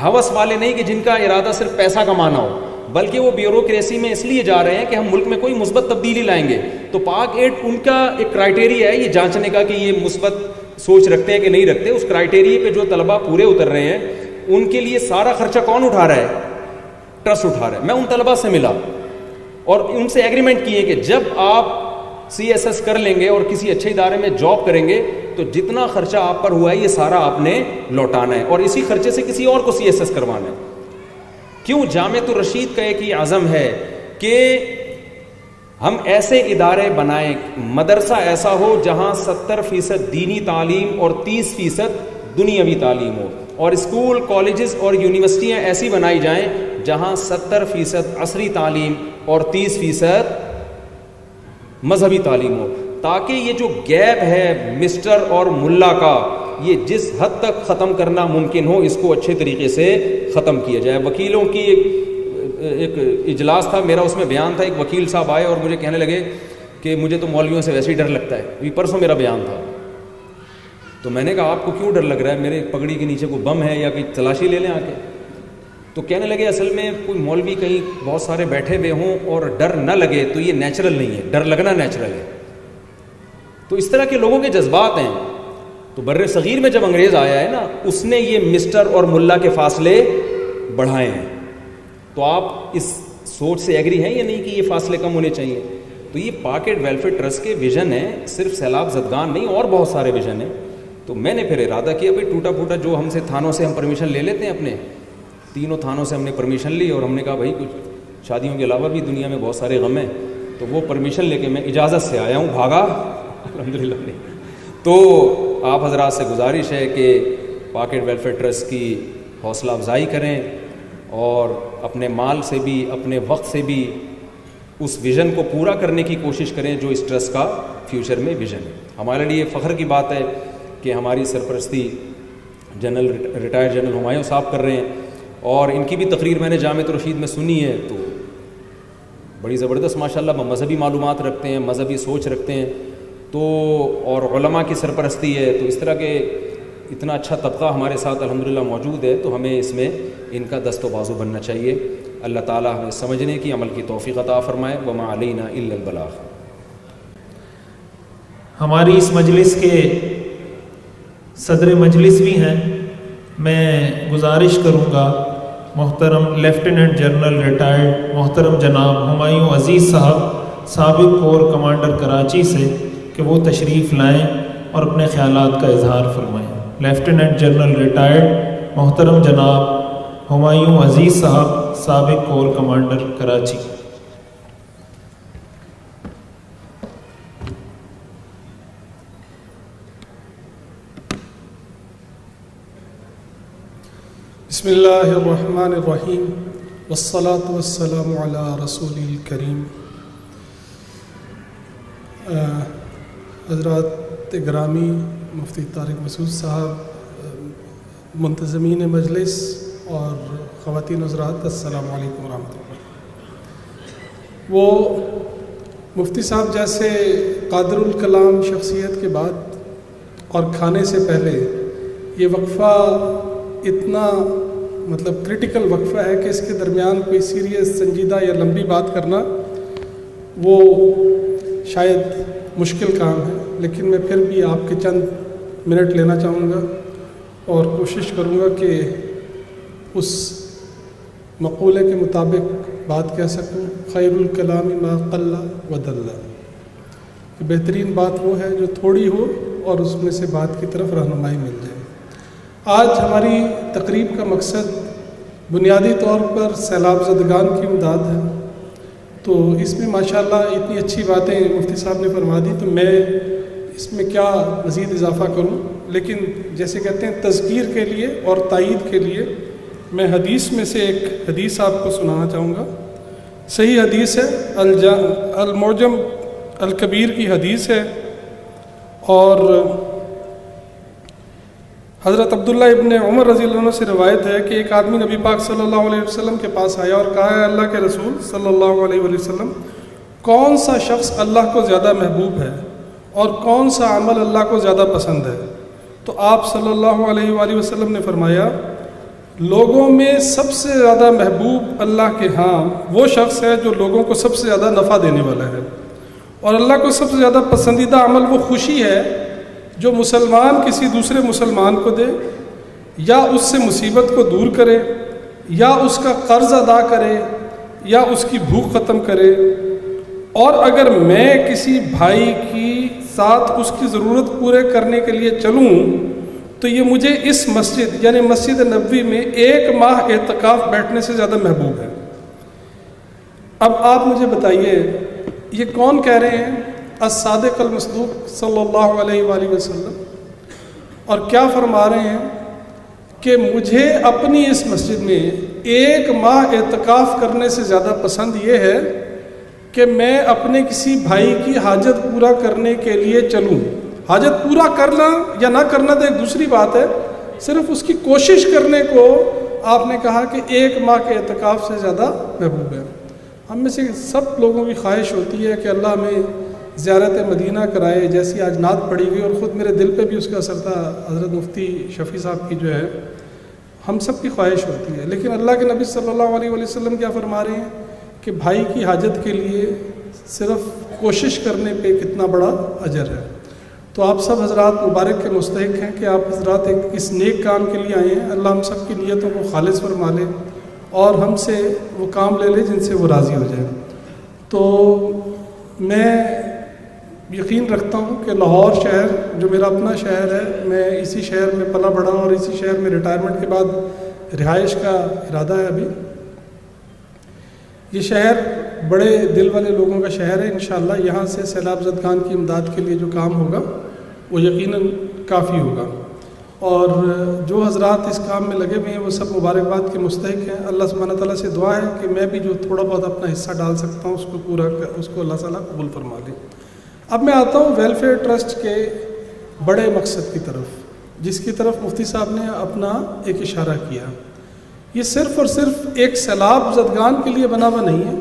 A: ہوس والے نہیں کہ جن کا ارادہ صرف پیسہ کمانا ہو, بلکہ وہ بیوروکریسی میں اس لیے جا رہے ہیں کہ ہم ملک میں کوئی مثبت تبدیلی لائیں گے. تو پاک ایڈ ان کا ایک کرائٹیریا ہے یہ جانچنے کا کہ یہ مثبت سوچ رکھتے ہیں کہ نہیں رکھتے. اس کرائٹیریا پہ جو طلبہ پورے اتر رہے ہیں ان کے لیے سارا خرچہ کون اٹھا رہا ہے؟ ٹرسٹ اٹھا رہا ہے. میں ان طلبہ سے ملا اور ان سے ایگریمنٹ کیے کہ جب آپ CSS کر لیں گے اور کسی اچھے ادارے میں جاب کریں گے تو جتنا خرچہ آپ پر ہوا ہے یہ سارا آپ نے لوٹانا ہے, اور اسی خرچے سے کسی اور کو CSS کروانا ہے. کیوں؟ جامعۃ الرشید کا ایک ہی عزم ہے کہ ہم ایسے ادارے بنائیں, مدرسہ ایسا ہو جہاں 70% دینی تعلیم اور 30% دنیاوی تعلیم ہو, اور اسکول, کالجز اور یونیورسٹیاں ایسی بنائی جائیں جہاں 70% عصری تعلیم اور 30% مذہبی تعلیم ہو, تاکہ یہ جو گیپ ہے مسٹر اور ملا کا یہ جس حد تک ختم کرنا ممکن ہو اس کو اچھے طریقے سے ختم کیا جائے. وکیلوں کی ایک اجلاس تھا میرا, اس میں بیان تھا. ایک وکیل صاحب آئے اور مجھے کہنے لگے کہ مجھے تو مولویوں سے ویسے ہی ڈر لگتا ہے. ابھی پرسوں میرا بیان تھا, تو میں نے کہا آپ کو کیوں ڈر لگ رہا ہے؟ میرے پگڑی کے نیچے کوئی بم ہے یا کوئی تلاشی لے لیں آ کے؟ تو کہنے لگے اصل میں کوئی مولوی کہیں بہت سارے بیٹھے ہوئے ہوں اور ڈر نہ لگے تو یہ نیچرل نہیں ہے, ڈر لگنا نیچرل ہے. تو اس طرح کے لوگوں کے جذبات ہیں. تو بر صغیر میں جب انگریز آیا ہے نا, اس نے یہ مسٹر اور ملا کے فاصلے بڑھائے ہیں. تو آپ اس سوچ سے ایگری ہیں یا نہیں کہ یہ فاصلے کم ہونے چاہیے؟ تو یہ پاک ایڈ ویلفیئر ٹرسٹ کے ویژن ہے, صرف سیلاب زدگان نہیں اور بہت سارے ویژن ہیں. تو میں نے پھر ارادہ کیا بھائی ٹوٹا پھوٹا جو ہم سے تھانوں سے ہم پرمیشن لے لیتے ہیں, اپنے 3 تھانوں سے ہم نے پرمیشن لی, اور ہم نے کہا بھائی کچھ شادیوں کے علاوہ بھی دنیا میں بہت سارے غم ہیں, تو وہ پرمیشن لے کے میں اجازت سے آیا ہوں, بھاگا الحمدللہ نہیں. تو آپ حضرات سے گزارش ہے کہ پاک ایڈ ویلفیئر ٹرسٹ کی حوصلہ افزائی کریں, اور اپنے مال سے بھی اپنے وقت سے بھی اس ویژن کو پورا کرنے کی کوشش کریں جو اس ٹرسٹ کا فیوچر میں ویژن ہے. ہمارے لیے فخر کی بات ہے کہ ہماری سرپرستی ریٹائرڈ جنرل ہمایوں صاحب کر رہے ہیں, اور ان کی بھی تقریر میں نے جامعۃ الرشید میں سنی ہے, تو بڑی زبردست ماشاءاللہ مذہبی معلومات رکھتے ہیں, مذہبی سوچ رکھتے ہیں. تو اور علماء کی سرپرستی ہے, تو اس طرح کے اتنا اچھا طبقہ ہمارے ساتھ الحمدللہ موجود ہے, تو ہمیں اس میں ان کا دست و بازو بننا چاہیے. اللہ تعالیٰ ہمیں سمجھنے کی, عمل کی توفیق عطا فرمائے. وما علینا الا البلاغ.
B: ہماری اس مجلس کے صدر مجلس بھی ہیں, میں گزارش کروں گا محترم لیفٹیننٹ جنرل ریٹائرڈ محترم جناب ہمایوں عزیز صاحب, سابق کور کمانڈر کراچی سے, کہ وہ تشریف لائیں اور اپنے خیالات کا اظہار فرمائیں. لیفٹیننٹ جنرل ریٹائرڈ محترم جناب ہمایوں عزیز صاحب, سابق کور کمانڈر کراچی.
C: بسم اللہ الرحمن الرحیم والصلاة والسلام علی رسول الکریم. حضرات گرامی, مفتی طارق مسعود صاحب, منتظمین مجلس اور خواتین حضرات, السلام علیکم ورحمۃ اللہ. وہ مفتی صاحب جیسے قادر الکلام شخصیت کے بعد اور کھانے سے پہلے یہ وقفہ اتنا کریٹیکل وقفہ ہے کہ اس کے درمیان کوئی سیریس, سنجیدہ یا لمبی بات کرنا وہ شاید مشکل کام ہے. لیکن میں پھر بھی آپ کے چند منٹ لینا چاہوں گا اور کوشش کروں گا کہ اس مقولے کے مطابق بات کہہ سکوں، خیر الکلام ما قل و دل، کہ بہترین بات وہ ہے جو تھوڑی ہو اور اس میں سے بات کی طرف رہنمائی مل جائے۔ آج ہماری تقریب کا مقصد بنیادی طور پر سیلاب زدگان کی امداد ہے، تو اس میں ماشاءاللہ اتنی اچھی باتیں مفتی صاحب نے فرما دی، تو میں اس میں کیا مزید اضافہ کروں، لیکن جیسے کہتے ہیں تذکیر کے لیے اور تائید کے لیے میں حدیث میں سے ایک حدیث آپ کو سنانا چاہوں گا۔ صحیح حدیث ہے، المعجم الکبیر کی حدیث ہے، اور حضرت عبداللہ ابن عمر رضی اللہ عنہ سے روایت ہے کہ ایک آدمی نبی پاک صلی اللہ علیہ وسلم کے پاس آیا اور کہا، ہے اللہ کے رسول صلی اللہ علیہ وسلم، کون سا شخص اللہ کو زیادہ محبوب ہے اور کون سا عمل اللہ کو زیادہ پسند ہے؟ تو آپ صلی اللہ علیہ وآلہ وسلم نے فرمایا، لوگوں میں سب سے زیادہ محبوب اللہ کے ہاں وہ شخص ہے جو لوگوں کو سب سے زیادہ نفع دینے والا ہے، اور اللہ کو سب سے زیادہ پسندیدہ عمل وہ خوشی ہے جو مسلمان کسی دوسرے مسلمان کو دے، یا اس سے مصیبت کو دور کرے، یا اس کا قرض ادا کرے، یا اس کی بھوک ختم کرے۔ اور اگر میں کسی بھائی کی ساتھ اس کی ضرورت پورے کرنے کے لیے چلوں تو یہ مجھے اس مسجد یعنی مسجد نبوی میں 1 ماہ اعتکاف بیٹھنے سے زیادہ محبوب ہے۔ اب آپ مجھے بتائیے یہ کون کہہ رہے ہیں؟ الصادق المصدوق صلی اللہ علیہ وآلہ وسلم، اور کیا فرما رہے ہیں کہ مجھے اپنی اس مسجد میں 1 ماہ اعتکاف کرنے سے زیادہ پسند یہ ہے کہ میں اپنے کسی بھائی کی حاجت پورا کرنے کے لیے چلوں۔ حاجت پورا کرنا یا نہ کرنا تو ایک دوسری بات ہے، صرف اس کی کوشش کرنے کو آپ نے کہا کہ 1 ماہ کے اعتکاف سے زیادہ محبوب ہے۔ ہم میں سے سب لوگوں کی خواہش ہوتی ہے کہ اللہ ہمیں زیارت مدینہ کرائے، جیسی آج نعت پڑھی گئی اور خود میرے دل پہ بھی اس کا اثر تھا، حضرت مفتی شفیع صاحب کی جو ہے، ہم سب کی خواہش ہوتی ہے، لیکن اللہ کے نبی صلی اللہ علیہ وسلم کیا فرما رہے ہیں کہ بھائی کی حاجت کے لیے صرف کوشش کرنے پہ کتنا بڑا اجر ہے۔ تو آپ سب حضرات مبارک کے مستحق ہیں کہ آپ حضرات ایک اس نیک کام کے لیے آئے ہیں۔ اللہ ہم سب کی نیتوں کو خالص فرما لے اور ہم سے وہ کام لے لے جن سے وہ راضی ہو جائے۔ تو میں یقین رکھتا ہوں کہ لاہور شہر جو میرا اپنا شہر ہے، میں اسی شہر میں پلا بڑھا اور اسی شہر میں ریٹائرمنٹ کے بعد رہائش کا ارادہ ہے ابھی۔ یہ شہر بڑے دل والے لوگوں کا شہر ہے، انشاءاللہ یہاں سے سیلاب زدگان کی امداد کے لیے جو کام ہوگا وہ یقیناً کافی ہوگا، اور جو حضرات اس کام میں لگے ہوئے ہیں وہ سب مبارکباد کے مستحق ہیں۔ اللہ سبحانہ تعالیٰ سے دعا ہے کہ میں بھی جو تھوڑا بہت اپنا حصہ ڈال سکتا ہوں اس کو پورا اس کو اللہ تعالیٰ قبول فرما لے۔ اب میں آتا ہوں ویلفیئر ٹرسٹ کے بڑے مقصد کی طرف، جس کی طرف مفتی صاحب نے اپنا ایک اشارہ کیا۔ یہ صرف اور صرف ایک سیلاب زدگان کے لیے بنا ہوا نہیں ہے،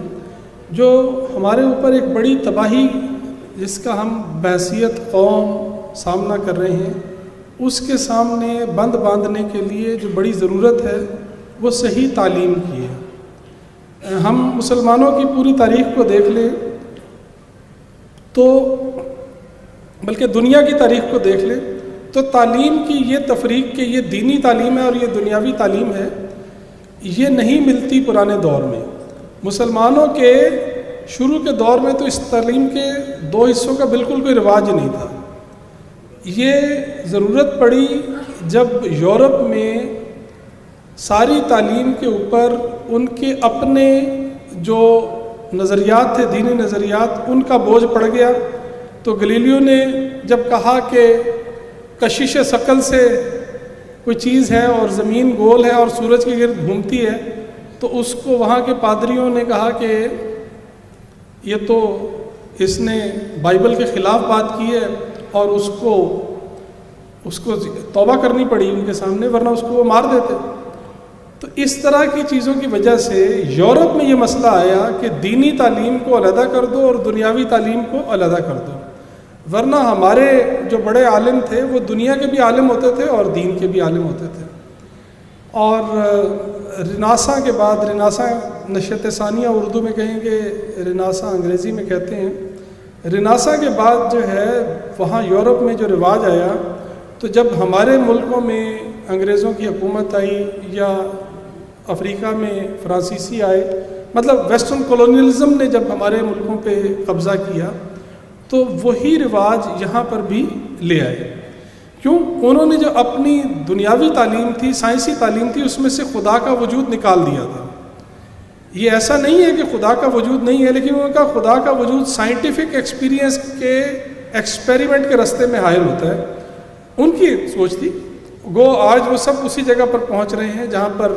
C: جو ہمارے اوپر ایک بڑی تباہی جس کا ہم بحیثیت قوم سامنا کر رہے ہیں، اس کے سامنے بند باندھنے کے لیے جو بڑی ضرورت ہے وہ صحیح تعلیم کی ہے۔ ہم مسلمانوں کی پوری تاریخ کو دیکھ لیں تو، بلکہ دنیا کی تاریخ کو دیکھ لیں تو تعلیم کی یہ تفریق کہ یہ دینی تعلیم ہے اور یہ دنیاوی تعلیم ہے، یہ نہیں ملتی پرانے دور میں۔ مسلمانوں کے شروع کے دور میں تو اس تعلیم کے 2 حصوں کا بالکل کوئی رواج نہیں تھا۔ یہ ضرورت پڑی جب یورپ میں ساری تعلیم کے اوپر ان کے اپنے جو نظریات تھے، دینی نظریات، ان کا بوجھ پڑ گیا، تو گلیلیو نے جب کہا کہ کشش ثقل سے کوئی چیز ہے اور زمین گول ہے اور سورج کے گرد گھومتی ہے، تو اس کو وہاں کے پادریوں نے کہا کہ یہ تو اس نے بائبل کے خلاف بات کی ہے، اور اس کو توبہ کرنی پڑی ان کے سامنے، ورنہ اس کو وہ مار دیتے۔ تو اس طرح کی چیزوں کی وجہ سے یورپ میں یہ مسئلہ آیا کہ دینی تعلیم کو علیحدہ کر دو اور دنیاوی تعلیم کو علیحدہ کر دو، ورنہ ہمارے جو بڑے عالم تھے وہ دنیا کے بھی عالم ہوتے تھے اور دین کے بھی عالم ہوتے تھے۔ اور رناساں کے بعد، رناساں نشأت ثانیہ اردو میں کہیں گے، رناساں انگریزی میں کہتے ہیں، رناساں کے بعد جو ہے وہاں یورپ میں جو رواج آیا، تو جب ہمارے ملکوں میں انگریزوں کی حکومت آئی یا افریقہ میں فرانسیسی آئے، مطلب ویسٹرن کولونیلزم نے جب ہمارے ملکوں پہ قبضہ کیا تو وہی رواج یہاں پر بھی لے آئے. کیوں؟ انہوں نے جو اپنی دنیاوی تعلیم تھی، سائنسی تعلیم تھی، اس میں سے خدا کا وجود نکال دیا تھا. یہ ایسا نہیں ہے کہ خدا کا وجود نہیں ہے، لیکن ان کا خدا کا وجود سائنٹیفک ایکسپیرینس کے ایکسپیریمنٹ کے راستے میں حائل ہوتا ہے. ان کی سوچ تھی. گو آج وہ سب اسی جگہ پر پہنچ رہے ہیں جہاں پر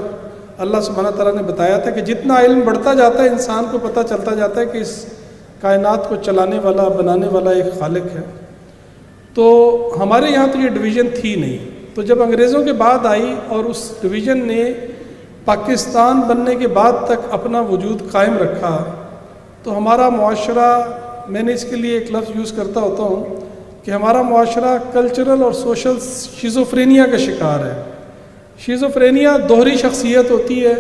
C: اللہ سبحانہ تعالیٰ نے بتایا تھا کہ جتنا علم بڑھتا جاتا ہے انسان کو پتہ چلتا جاتا ہے کہ اس کائنات کو چلانے والا، بنانے والا ایک خالق ہے. تو ہمارے یہاں تو یہ ڈویژن تھی نہیں. تو جب انگریزوں کے بعد آئی اور اس ڈویژن نے پاکستان بننے کے بعد تک اپنا وجود قائم رکھا، تو ہمارا معاشرہ، میں نے اس کے لیے ایک لفظ یوز کرتا ہوتا ہوں کہ ہمارا معاشرہ کلچرل اور سوشل شیزوفرینیا کا شکار ہے. شیزوفرینیا دوہری شخصیت ہوتی ہے.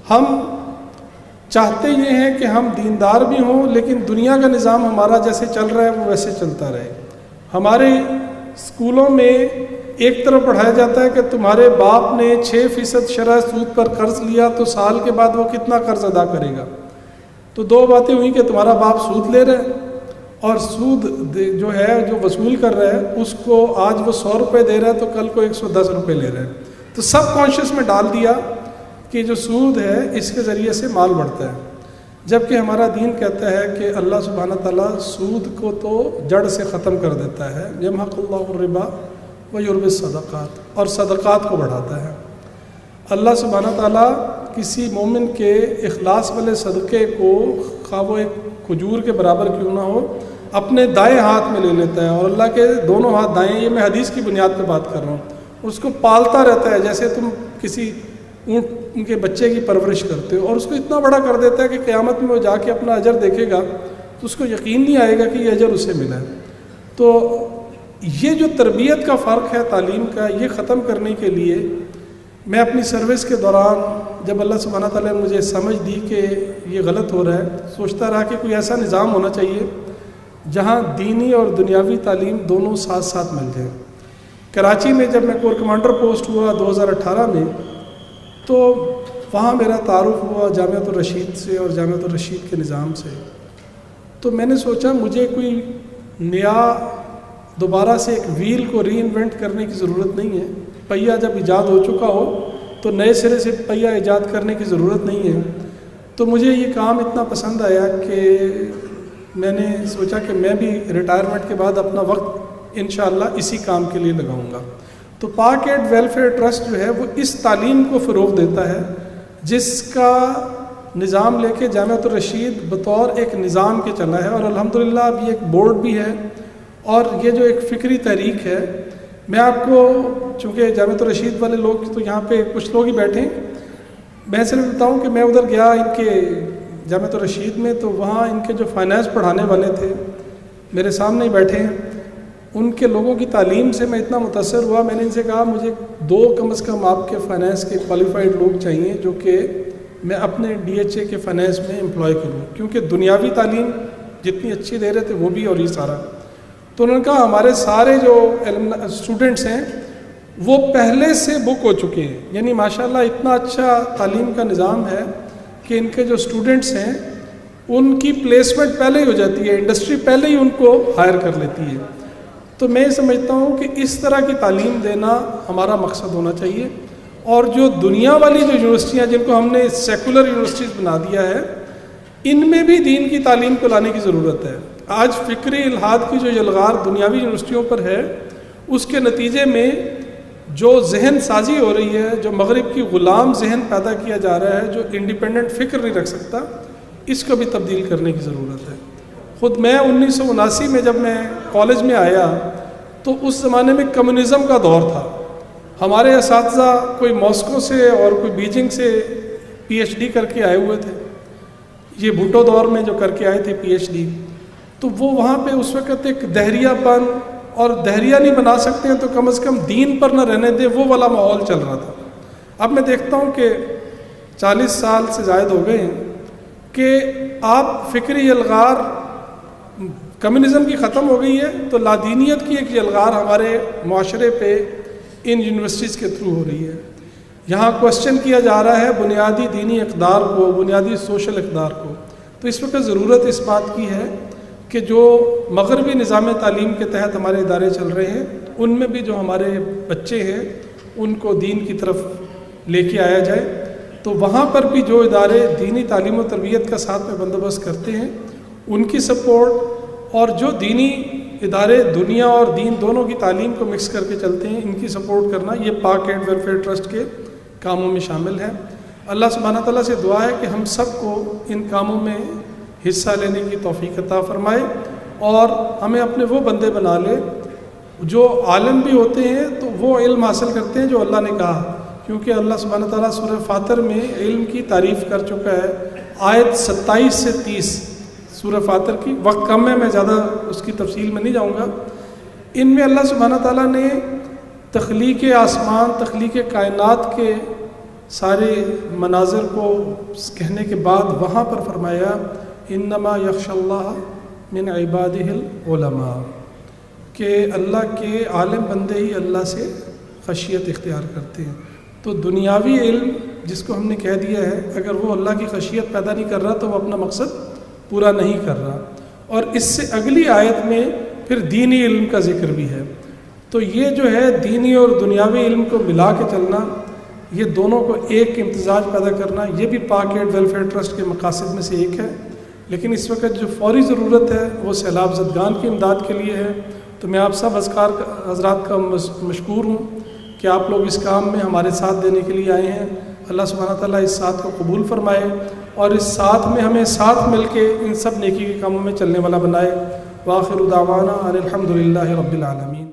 C: ہم چاہتے یہ ہیں کہ ہم دیندار بھی ہوں، لیکن دنیا کا نظام ہمارا جیسے چل رہا ہے وہ ویسے چلتا رہے. ہمارے اسکولوں میں ایک طرف پڑھایا جاتا ہے کہ تمہارے باپ نے 6% شرح سود پر قرض لیا تو سال کے بعد وہ کتنا قرض ادا کرے گا. تو دو باتیں ہوئی کہ تمہارا باپ سود لے رہا ہے اور سود جو ہے جو وصول کر رہا ہے اس کو آج وہ 100 روپے دے رہا ہے تو کل کو 110 روپے لے رہا ہے. تو سب کانشیس میں ڈال دیا کہ جو سود ہے اس کے ذریعے سے مال بڑھتا ہے، جبکہ ہمارا دین کہتا ہے کہ اللہ سبحانہ تعالیٰ سود کو تو جڑ سے ختم کر دیتا ہے. یمحق اللہ الربا ویربی الصدقات، اور صدقات کو بڑھاتا ہے. اللہ سبحانہ تعالیٰ کسی مومن کے اخلاص والے صدقے کو، خواہ وہ ایک کھجور کے برابر کیوں نہ ہو، اپنے دائیں ہاتھ میں لے لیتا ہے. اور اللہ کے دونوں ہاتھ دائیں، یہ میں حدیث کی بنیاد پہ بات کر رہا ہوں. اس کو پالتا رہتا ہے جیسے تم کسی اونٹ کے بچے کی پرورش کرتے ہو، اور اس کو اتنا بڑا کر دیتا ہے کہ قیامت میں وہ جا کے اپنا اجر دیکھے گا تو اس کو یقین نہیں آئے گا کہ یہ اجر اسے ملا ہے. تو یہ جو تربیت کا فرق ہے تعلیم کا، یہ ختم کرنے کے لیے میں اپنی سروس کے دوران جب اللہ سبحانہ تعالیٰ نے مجھے سمجھ دی کہ یہ غلط ہو رہا ہے، سوچتا رہا کہ کوئی ایسا نظام ہونا چاہیے جہاں دینی اور دنیاوی تعلیم دونوں ساتھ ساتھ مل جائیں. کراچی میں جب میں کور کمانڈر پوسٹ ہوا 2018 میں، تو وہاں میرا تعارف ہوا جامعۃ الرشید سے اور جامعۃ الرشید کے نظام سے. تو میں نے سوچا مجھے کوئی نیا دوبارہ سے ایک ویل کو ری انوینٹ کرنے کی ضرورت نہیں ہے. پہیہ جب ایجاد ہو چکا ہو تو نئے سرے سے پہیہ ایجاد کرنے کی ضرورت نہیں ہے. تو مجھے یہ کام اتنا پسند آیا کہ میں نے سوچا کہ میں بھی ریٹائرمنٹ کے بعد اپنا وقت انشاءاللہ اسی کام کے لیے لگاؤں گا. تو پاک ایڈ ویلفیئر ٹرسٹ جو ہے وہ اس تعلیم کو فروغ دیتا ہے جس کا نظام لے کے جامعۃ الرشید بطور ایک نظام کے چلا ہے. اور الحمدللہ اب یہ ایک بورڈ بھی ہے، اور یہ جو ایک فکری تحریک ہے، میں آپ کو، چونکہ جامعۃ الرشید والے لوگ تو یہاں پہ کچھ لوگ ہی بیٹھے ہیں، میں صرف بتاؤں کہ میں ادھر گیا ان کے جامعۃ الرشید میں، تو وہاں ان کے جو فائنانس پڑھانے والے تھے میرے سامنے ہی بیٹھے ہیں. ان کے لوگوں کی تعلیم سے میں اتنا متاثر ہوا، میں نے ان سے کہا مجھے 2 کم از کم آپ کے فائنانس کے کوالیفائڈ لوگ چاہیے جو کہ میں اپنے DHA کے فائنانس میں امپلائی کروں، کیونکہ دنیاوی تعلیم جتنی اچھی دے رہے تھے وہ بھی اور یہ سارا. تو انہوں نے کہا ہمارے سارے جو اسٹوڈنٹس ہیں وہ پہلے سے بک ہو چکے ہیں، یعنی ماشاءاللہ اتنا اچھا تعلیم کا نظام ہے کہ ان کے جو اسٹوڈنٹس ہیں ان کی پلیسمنٹ پہلے ہی ہو جاتی ہے، انڈسٹری پہلے ہی ان کو ہائر کر لیتی ہے. تو میں سمجھتا ہوں کہ اس طرح کی تعلیم دینا ہمارا مقصد ہونا چاہیے. اور جو دنیا والی جو یونیورسٹیاں جن کو ہم نے سیکولر یونیورسٹیز بنا دیا ہے، ان میں بھی دین کی تعلیم کو لانے کی ضرورت ہے. آج فکری الحاد کی جو یلغار دنیاوی یونیورسٹیوں پر ہے، اس کے نتیجے میں جو ذہن سازی ہو رہی ہے، جو مغرب کی غلام ذہن پیدا کیا جا رہا ہے، جو انڈیپینڈنٹ فکر نہیں رکھ سکتا، اس کو بھی تبدیل کرنے کی ضرورت ہے. خود میں 1979 میں جب میں کالج میں آیا تو اس زمانے میں کمیونزم کا دور تھا. ہمارے اساتذہ کوئی ماسکو سے اور کوئی بیجنگ سے PhD کر کے آئے ہوئے تھے، یہ بھٹو دور میں جو کر کے آئے تھے PhD. تو وہ وہاں پہ اس وقت ایک دہریہ پن، اور دہریہ نہیں بنا سکتے ہیں تو کم از کم دین پر نہ رہنے دے، وہ والا ماحول چل رہا تھا. اب میں دیکھتا ہوں کہ 40 سال سے زائد ہو گئے ہیں کہ آپ فکری یلغار کمیونزم کی ختم ہو گئی ہے، تو لادینیت کی ایک یلغار ہمارے معاشرے پہ ان یونیورسٹیز کے تھرو ہو رہی ہے. یہاں کوشچن کیا جا رہا ہے بنیادی دینی اقدار کو، بنیادی سوشل اقدار کو. تو اس وقت ضرورت اس بات کی ہے کہ جو مغربی نظام تعلیم کے تحت ہمارے ادارے چل رہے ہیں ان میں بھی جو ہمارے بچے ہیں ان کو دین کی طرف لے کے آیا جائے. تو وہاں پر بھی جو ادارے دینی تعلیم و تربیت کا ساتھ میں بندوبست کرتے ہیں ان کی سپورٹ، اور جو دینی ادارے دنیا اور دین دونوں کی تعلیم کو مکس کر کے چلتے ہیں ان کی سپورٹ کرنا، یہ پاک ایڈ ویلفیئر ٹرسٹ کے کاموں میں شامل ہے. اللہ سبحانہ تعالیٰ سے دعا ہے کہ ہم سب کو ان کاموں میں حصہ لینے کی توفیق عطا فرمائے اور ہمیں اپنے وہ بندے بنا لے جو عالم بھی ہوتے ہیں تو وہ علم حاصل کرتے ہیں جو اللہ نے کہا. کیونکہ اللہ سبحانہ تعالیٰ سورہ فاطر میں علم کی تعریف کر چکا ہے. آیت 27 سے 30 سورہ فاطر کی، وقت کم ہے میں زیادہ اس کی تفصیل میں نہیں جاؤں گا. ان میں اللہ سبحانہ تعالیٰ نے تخلیق آسمان، تخلیق کائنات کے سارے مناظر کو کہنے کے بعد وہاں پر فرمایا انما یخشی اللہ من عبادہ العلماء، کہ اللہ کے عالم بندے ہی اللہ سے خشیت اختیار کرتے ہیں. تو دنیاوی علم جس کو ہم نے کہہ دیا ہے اگر وہ اللہ کی خشیت پیدا نہیں کر رہا تو وہ اپنا مقصد پورا نہیں کر رہا. اور اس سے اگلی آیت میں پھر دینی علم کا ذکر بھی ہے. تو یہ جو ہے دینی اور دنیاوی علم کو ملا کے چلنا، یہ دونوں کو ایک امتزاج پیدا کرنا، یہ بھی پاک ایڈ ویلفیئر ٹرسٹ کے مقاصد میں سے ایک ہے. لیکن اس وقت جو فوری ضرورت ہے وہ سیلاب زدگان کی امداد کے لیے ہے. تو میں آپ سب اذکار حضرات کا مشکور ہوں کہ آپ لوگ اس کام میں ہمارے ساتھ دینے کے لیے آئے ہیں. اللہ سبحانہ تعالیٰ اس ساتھ کو قبول فرمائے اور اس ساتھ میں ہمیں ساتھ مل کے ان سب نیکی کے کاموں میں چلنے والا بنائے. وآخر دعوانا ان الحمد للہ رب العالمین.